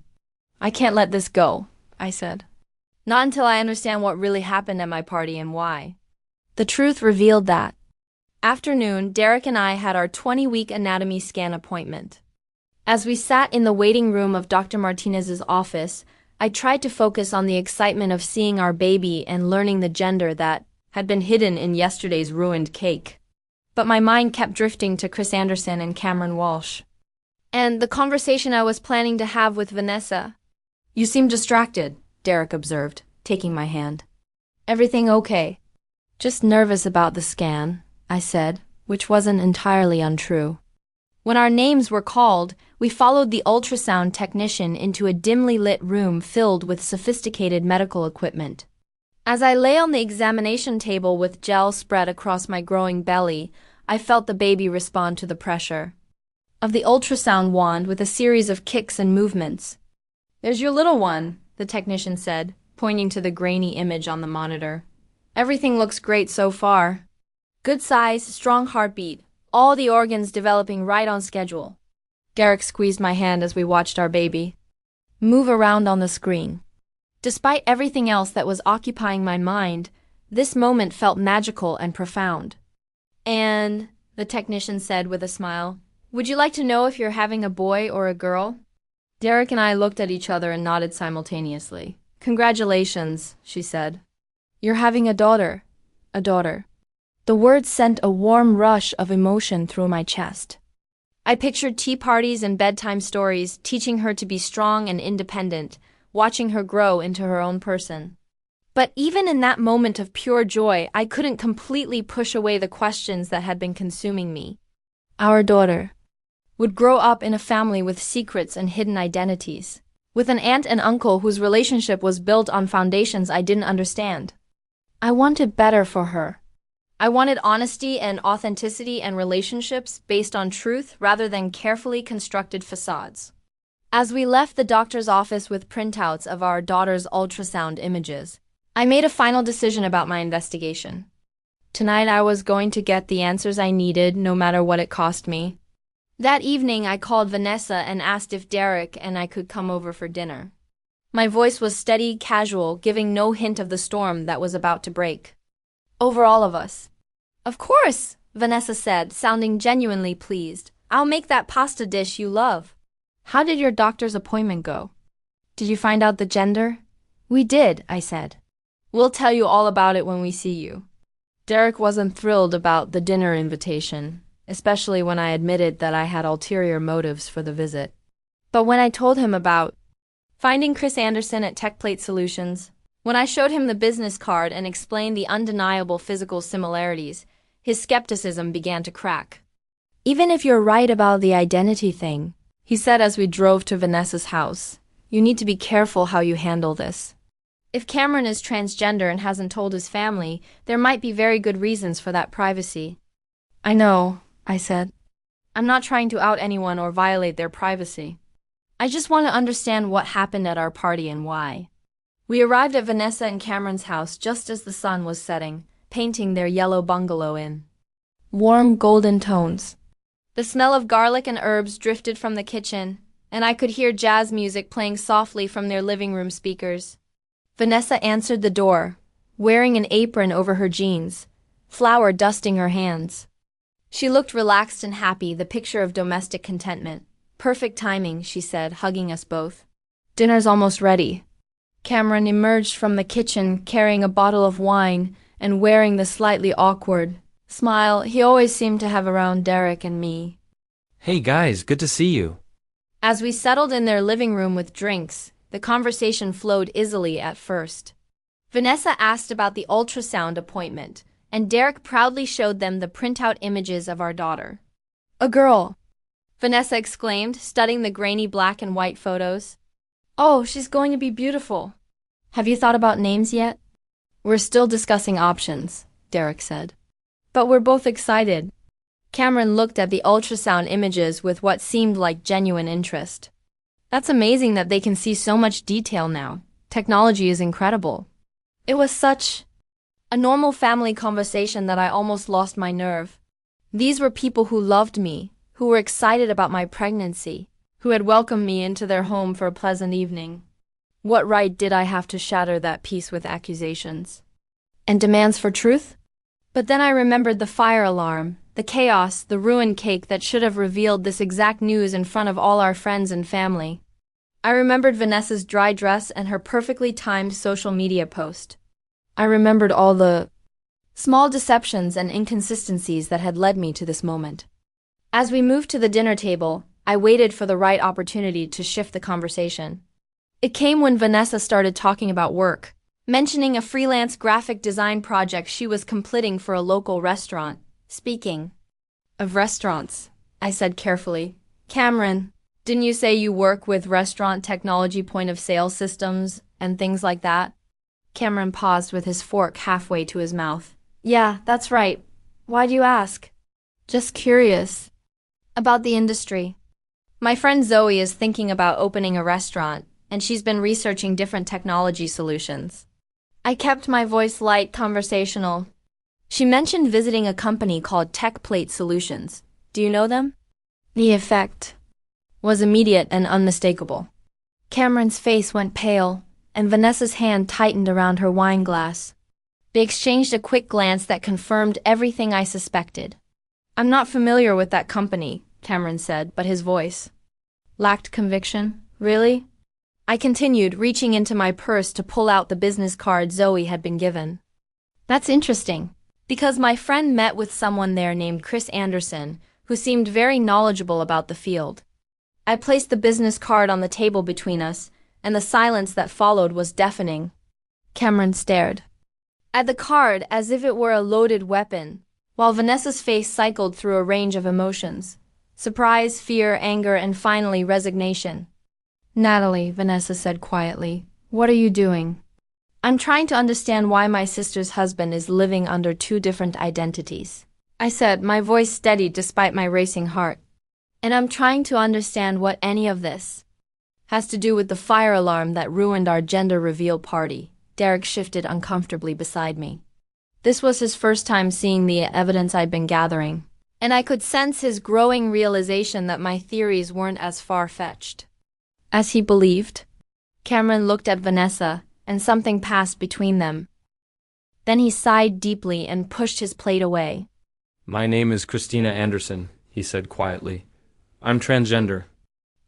S1: "I can't let this go," I said. "Not until I understand what really happened at my party and why." The truth revealed that afternoon, Derek and I had our 20-week anatomy scan appointment. As we sat in the waiting room of Dr. Martinez's office, I tried to focus on the excitement of seeing our baby and learning the gender that had been hidden in yesterday's ruined cake. But my mind kept drifting to Chris Anderson and Cameron Walsh. And the conversation I was planning to have with Vanessa. You seem distracted, Derek observed, taking my hand. Everything okay? Just nervous about the scan, I said, which wasn't entirely untrue. When our names were called, we followed the ultrasound technician into a dimly lit room filled with sophisticated medical equipment. As I lay on the examination table with gel spread across my growing belly, I felt the baby respond to the pressure of the ultrasound wand with a series of kicks and movements. There's your little one, the technician said, pointing to the grainy image on the monitor. Everything looks great so far. Good size, strong heartbeat, all the organs developing right on schedule. Garrick squeezed my hand as we watched our baby move around on the screen. Despite everything else that was occupying my mind, this moment felt magical and profound. And, the technician said with a smile, would you like to know if you're having a boy or a girl? Derek and I looked at each other and nodded simultaneously. Congratulations, she said. You're having a daughter. A daughter. The words sent a warm rush of emotion through my chest. I pictured tea parties and bedtime stories, teaching her to be strong and independent, watching her grow into her own person. But even in that moment of pure joy, I couldn't completely push away the questions that had been consuming me. Our daughter would grow up in a family with secrets and hidden identities, with an aunt and uncle whose relationship was built on foundations I didn't understand. I wanted better for her. I wanted honesty and authenticity and relationships based on truth rather than carefully constructed facades. As we left the doctor's office with printouts of our daughter's ultrasound images, I made a final decision about my investigation. Tonight I was going to get the answers I needed, no matter what it cost me. That evening I called Vanessa and asked if Derek and I could come over for dinner. My voice was steady, casual, giving no hint of the storm that was about to break over all of us. Of course, Vanessa said, sounding genuinely pleased. I'll make that pasta dish you love. How did your doctor's appointment go? Did you find out the gender? We did, I said. We'll tell you all about it when we see you. Derek wasn't thrilled about the dinner invitation, especially when I admitted that I had ulterior motives for the visit. But when I told him about finding Chris Anderson at TechPlate Solutions, when I showed him the business card and explained the undeniable physical similarities, his skepticism began to crack. Even if you're right about the identity thing, he said as we drove to Vanessa's house, you need to be careful how you handle this. If Cameron is transgender and hasn't told his family, there might be very good reasons for that privacy. I know, I said. I'm not trying to out anyone or violate their privacy. I just want to understand what happened at our party and why. We arrived at Vanessa and Cameron's house just as the sun was setting, painting their yellow bungalow in warm golden tones. The smell of garlic and herbs drifted from the kitchen, and I could hear jazz music playing softly from their living room speakers. Vanessa answered the door, wearing an apron over her jeans, flour dusting her hands. She looked relaxed and happy, the picture of domestic contentment. Perfect timing, she said, hugging us both. Dinner's almost ready. Cameron emerged from the kitchen carrying a bottle of wine and wearing the slightly awkward smile he always seemed to have around Derek and me.
S2: Hey guys, good to see you.
S1: As we settled in their living room with drinks, the conversation flowed easily at first. Vanessa asked about the ultrasound appointment, and Derek proudly showed them the printout images of our daughter. A girl, Vanessa exclaimed, studying the grainy black and white photos. Oh, she's going to be beautiful. Have you thought about names yet? We're still discussing options, Derek said. But we're both excited. Cameron looked at the ultrasound images with what seemed like genuine interest. That's amazing that they can see so much detail now. Technology is incredible. It was such a normal family conversation that I almost lost my nerve. These were people who loved me, who were excited about my pregnancy, who had welcomed me into their home for a pleasant evening. What right did I have to shatter that peace with accusations and demands for truth? But then I remembered the fire alarm, the chaos, the ruined cake that should have revealed this exact news in front of all our friends and family. I remembered Vanessa's dry dress and her perfectly timed social media post. I remembered all the small deceptions and inconsistencies that had led me to this moment. As we moved to the dinner table, I waited for the right opportunity to shift the conversation. It came when Vanessa started talking about work, mentioning a freelance graphic design project she was completing for a local restaurant. Speaking of restaurants, I said carefully, Cameron, didn't you say you work with restaurant technology point-of-sale systems and things like that? Cameron paused with his fork halfway to his mouth. Yeah, that's right. Why do you ask? Just curious. About the industry. My friend Zoe is thinking about opening a restaurant, and she's been researching different technology solutions. I kept my voice light, conversational. She mentioned visiting a company called TechPlate Solutions. Do you know them? The effect was immediate and unmistakable. Cameron's face went pale, and Vanessa's hand tightened around her wine glass. They exchanged a quick glance that confirmed everything I suspected. I'm not familiar with that company, Cameron said, but his voice lacked conviction. Really? I continued, reaching into my purse to pull out the business card Zoe had been given. That's interesting, because my friend met with someone there named Chris Anderson, who seemed very knowledgeable about the field. I placed the business card on the table between us, and the silence that followed was deafening. Cameron stared at the card as if it were a loaded weapon, while Vanessa's face cycled through a range of emotions: surprise, fear, anger, and finally resignation. Natalie, Vanessa said quietly, what are you doing? I'm trying to understand why my sister's husband is living under two different identities, I said, my voice steady despite my racing heart. And I'm trying to understand what any of this has to do with the fire alarm that ruined our gender reveal party. Derek shifted uncomfortably beside me. This was his first time seeing the evidence I'd been gathering, and I could sense his growing realization that my theories weren't as far-fetched as he believed. Cameron looked at Vanessa, and something passed between them. Then he sighed deeply and pushed his plate away.
S2: My name is Christina Anderson, he said quietly. I'm transgender.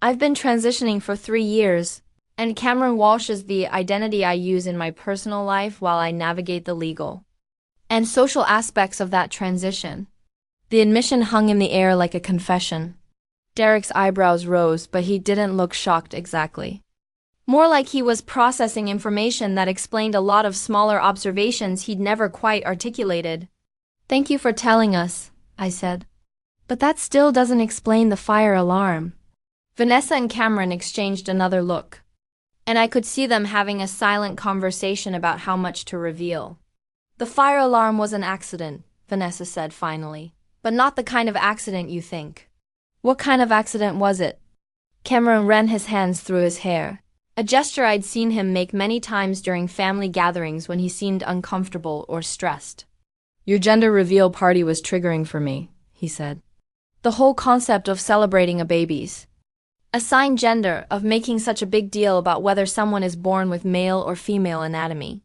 S1: I've been transitioning for 3 years, and Cameron Walsh is the identity I use in my personal life while I navigate the legal and social aspects of that transition. The admission hung in the air like a confession. Derek's eyebrows rose, but he didn't look shocked exactly. More like he was processing information that explained a lot of smaller observations he'd never quite articulated. Thank you for telling us, I said. But that still doesn't explain the fire alarm. Vanessa and Cameron exchanged another look, and I could see them having a silent conversation about how much to reveal. The fire alarm was an accident, Vanessa said finally, but not the kind of accident you think. What kind of accident was it? Cameron ran his hands through his hair, a gesture I'd seen him make many times during family gatherings when he seemed uncomfortable or stressed. Your gender reveal party was triggering for me, he said. The whole concept of celebrating a baby's assigned gender, of making such a big deal about whether someone is born with male or female anatomy.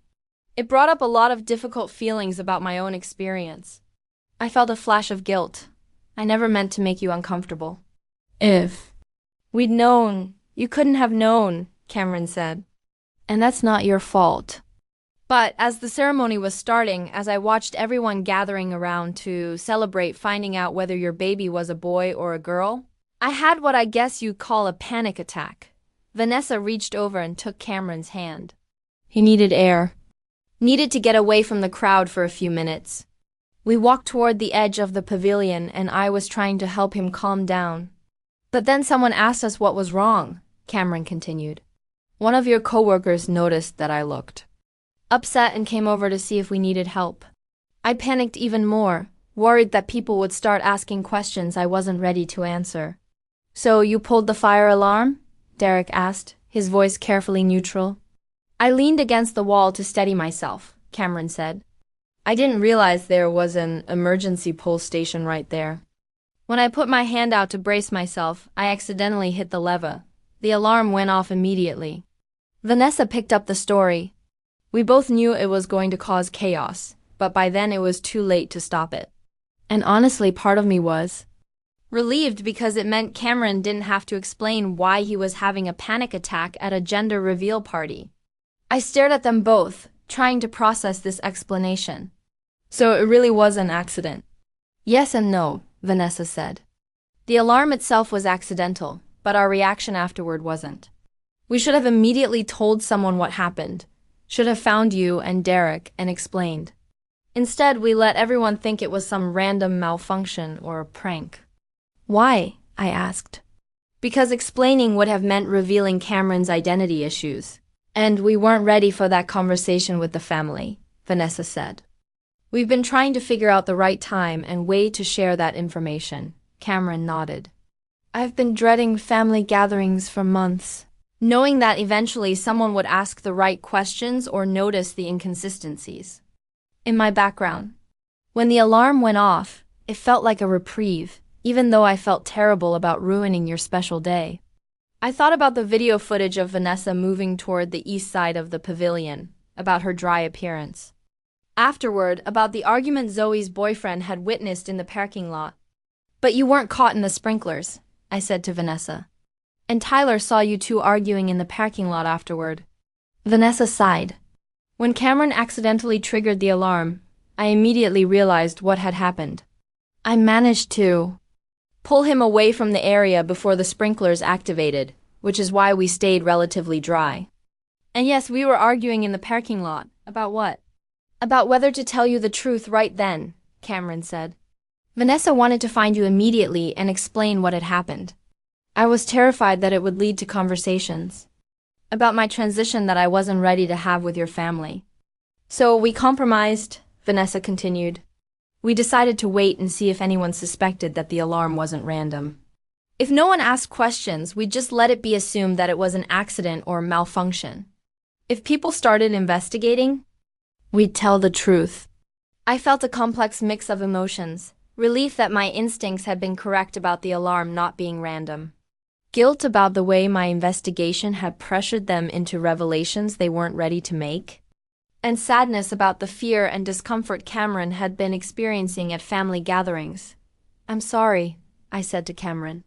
S1: It brought up a lot of difficult feelings about my own experience. I felt a flash of guilt. I never meant to make you uncomfortable. If we'd known, you couldn't have known, Cameron said. And that's not your fault. But as the ceremony was starting, as I watched everyone gathering around to celebrate finding out whether your baby was a boy or a girl, I had what I guess you'd call a panic attack. Vanessa reached over and took Cameron's hand. He needed air. Needed to get away from the crowd for a few minutes. We walked toward the edge of the pavilion, and I was trying to help him calm down. But then someone asked us what was wrong, Cameron continued. One of your coworkers noticed that I looked upset and came over to see if we needed help. I panicked even more, worried that people would start asking questions I wasn't ready to answer. So you pulled the fire alarm? Derek asked, his voice carefully neutral. I leaned against the wall to steady myself, Cameron said. I didn't realize there was an emergency pull station right there. When I put my hand out to brace myself, I accidentally hit the lever. The alarm went off immediately. Vanessa picked up the story. We both knew it was going to cause chaos, but by then it was too late to stop it. And honestly, part of me was relieved because it meant Cameron didn't have to explain why he was having a panic attack at a gender reveal party. I stared at them both, trying to process this explanation. So it really was an accident. Yes and no, Vanessa said. The alarm itself was accidental, but our reaction afterward wasn't. We should have immediately told someone what happened, should have found you and Derek and explained. Instead, we let everyone think it was some random malfunction or a prank. Why? I asked. Because explaining would have meant revealing Cameron's identity issues. And we weren't ready for that conversation with the family, Vanessa said. We've been trying to figure out the right time and way to share that information. Cameron nodded. I've been dreading family gatherings for months, knowing that eventually someone would ask the right questions or notice the inconsistencies. In my background, when the alarm went off, it felt like a reprieve, even though I felt terrible about ruining your special day. I thought about the video footage of Vanessa moving toward the east side of the pavilion, about her dry appearance. Afterward, about the argument Zoe's boyfriend had witnessed in the parking lot. But you weren't caught in the sprinklers, I said to Vanessa. And Tyler saw you two arguing in the parking lot afterward. Vanessa sighed. When Cameron accidentally triggered the alarm, I immediately realized what had happened. I managed to pull him away from the area before the sprinklers activated, which is why we stayed relatively dry. And yes, we were arguing in the parking lot. About what? About whether to tell you the truth right then, Cameron said. Vanessa wanted to find you immediately and explain what had happened. I was terrified that it would lead to conversations about my transition that I wasn't ready to have with your family. So we compromised, Vanessa continued. We decided to wait and see if anyone suspected that the alarm wasn't random. If no one asked questions, we'd just let it be assumed that it was an accident or malfunction. If people started investigating, we'd tell the truth. I felt a complex mix of emotions, relief that my instincts had been correct about the alarm not being random, guilt about the way my investigation had pressured them into revelations they weren't ready to make, and sadness about the fear and discomfort Cameron had been experiencing at family gatherings. I'm sorry, I said to Cameron.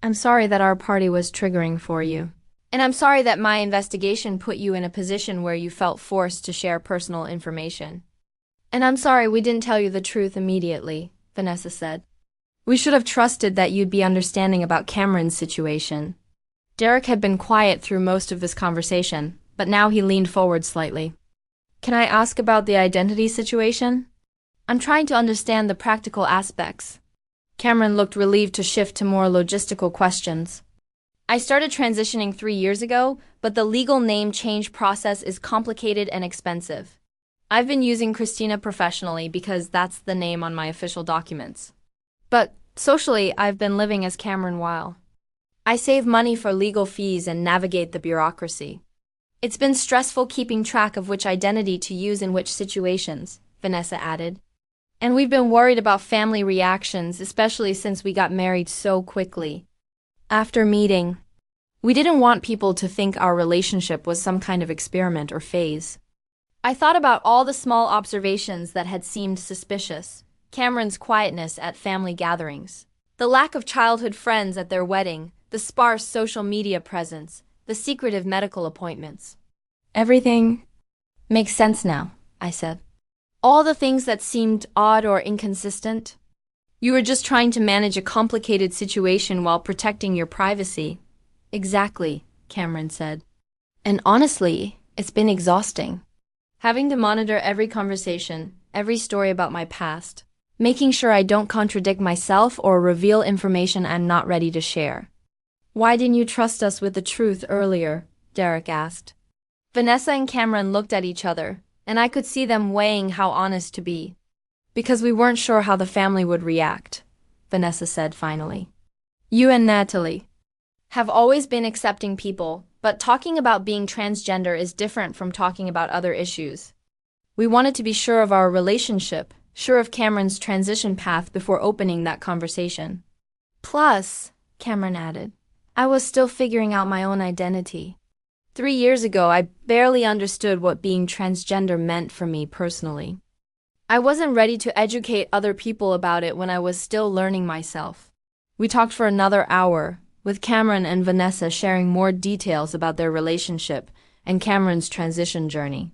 S1: I'm sorry that our party was triggering for you. And I'm sorry that my investigation put you in a position where you felt forced to share personal information. And I'm sorry we didn't tell you the truth immediately, Vanessa said. We should have trusted that you'd be understanding about Cameron's situation. Derek had been quiet through most of this conversation, but now he leaned forward slightly. Can I ask about the identity situation? I'm trying to understand the practical aspects. Cameron looked relieved to shift to more logistical questions. I started transitioning 3 years ago, but the legal name change process is complicated and expensive. I've been using Christina professionally because that's the name on my official documents. But socially, I've been living as Cameron Weil. I save money for legal fees and navigate the bureaucracy. It's been stressful keeping track of which identity to use in which situations, Vanessa added. And we've been worried about family reactions, especially since we got married so quickly. After meeting, we didn't want people to think our relationship was some kind of experiment or phase. I thought about all the small observations that had seemed suspicious. Cameron's quietness at family gatherings, the lack of childhood friends at their wedding, the sparse social media presence, the secretive medical appointments. Everything makes sense now, I said. All the things that seemed odd or inconsistent. You were just trying to manage a complicated situation while protecting your privacy. Exactly, Cameron said. And honestly, it's been exhausting. Having to monitor every conversation, every story about my past, making sure I don't contradict myself or reveal information I'm not ready to share. Why didn't you trust us with the truth earlier? Derek asked. Vanessa and Cameron looked at each other, and I could see them weighing how honest to be. Because we weren't sure how the family would react, Vanessa said finally. You and Natalie have always been accepting people, but talking about being transgender is different from talking about other issues. We wanted to be sure of our relationship, sure of Cameron's transition path before opening that conversation. Plus, Cameron added, I was still figuring out my own identity. 3 years ago, I barely understood what being transgender meant for me personally. I wasn't ready to educate other people about it when I was still learning myself. We talked for another hour, with Cameron and Vanessa sharing more details about their relationship and Cameron's transition journey.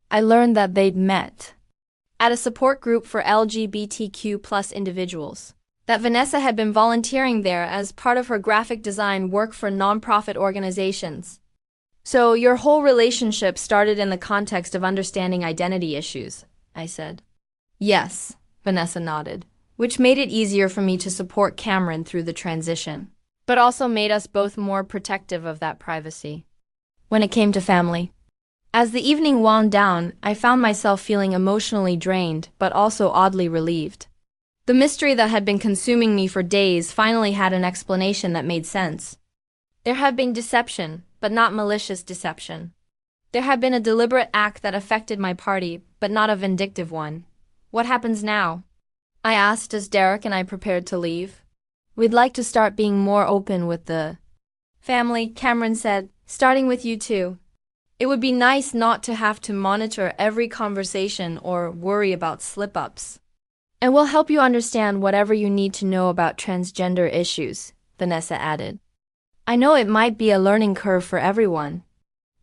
S1: I learned that they'd met at a support group for LGBTQ+ individuals. that Vanessa had been volunteering there as part of her graphic design work for nonprofit organizations. So your whole relationship started in the context of understanding identity issues, I said. Yes, Vanessa nodded, which made it easier for me to support Cameron through the transition, but also made us both more protective of that privacy. When it came to family, as the evening wound down, I found myself feeling emotionally drained, but also oddly relieved. The mystery that had been consuming me for days finally had an explanation that made sense. There had been deception, but not malicious deception. There had been a deliberate act that affected my party, but not a vindictive one. What happens now? I asked as Derek and I prepared to leave. We'd like to start being more open with the family, Cameron said, starting with you two. It would be nice not to have to monitor every conversation or worry about slip-ups. And we'll help you understand whatever you need to know about transgender issues, Vanessa added. I know it might be a learning curve for everyone.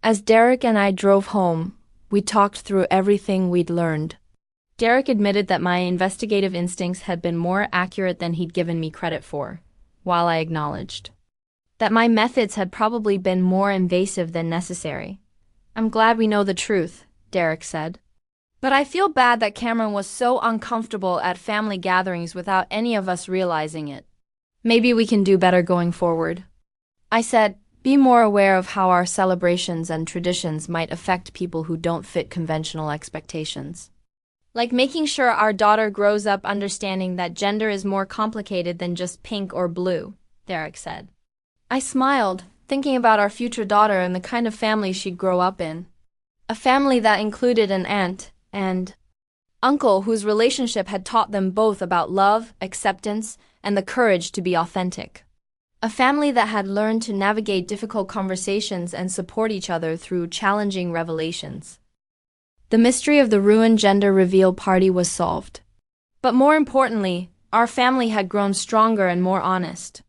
S1: As Derek and I drove home, we talked through everything we'd learned. Derek admitted that my investigative instincts had been more accurate than he'd given me credit for, while I acknowledged that my methods had probably been more invasive than necessary. I'm glad we know the truth, Derek said. But I feel bad that Cameron was so uncomfortable at family gatherings without any of us realizing it. Maybe we can do better going forward. I said, be more aware of how our celebrations and traditions might affect people who don't fit conventional expectations. Like making sure our daughter grows up understanding that gender is more complicated than just pink or blue, Derek said. I smiled, thinking about our future daughter and the kind of family she'd grow up in. A family that included an aunt and uncle whose relationship had taught them both about love, acceptance, and the courage to be authentic. A family that had learned to navigate difficult conversations and support each other through challenging revelations. The mystery of the ruined gender reveal party was solved. But more importantly, our family had grown stronger and more honest.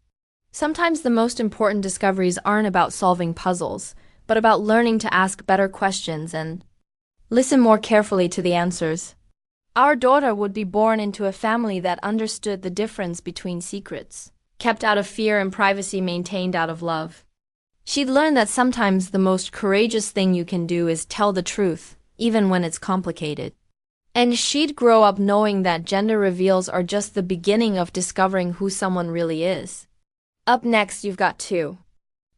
S1: Sometimes the most important discoveries aren't about solving puzzles, but about learning to ask better questions and listen more carefully to the answers. Our daughter would be born into a family that understood the difference between secrets kept out of fear and privacy maintained out of love. She'd learn that sometimes the most courageous thing you can do is tell the truth, even when it's complicated. And she'd grow up knowing that gender reveals are just the beginning of discovering who someone really is. Up next, you've got 2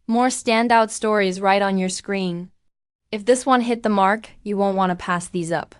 S1: more standout stories right on your screen. If this one hit the mark, you won't want to pass these up.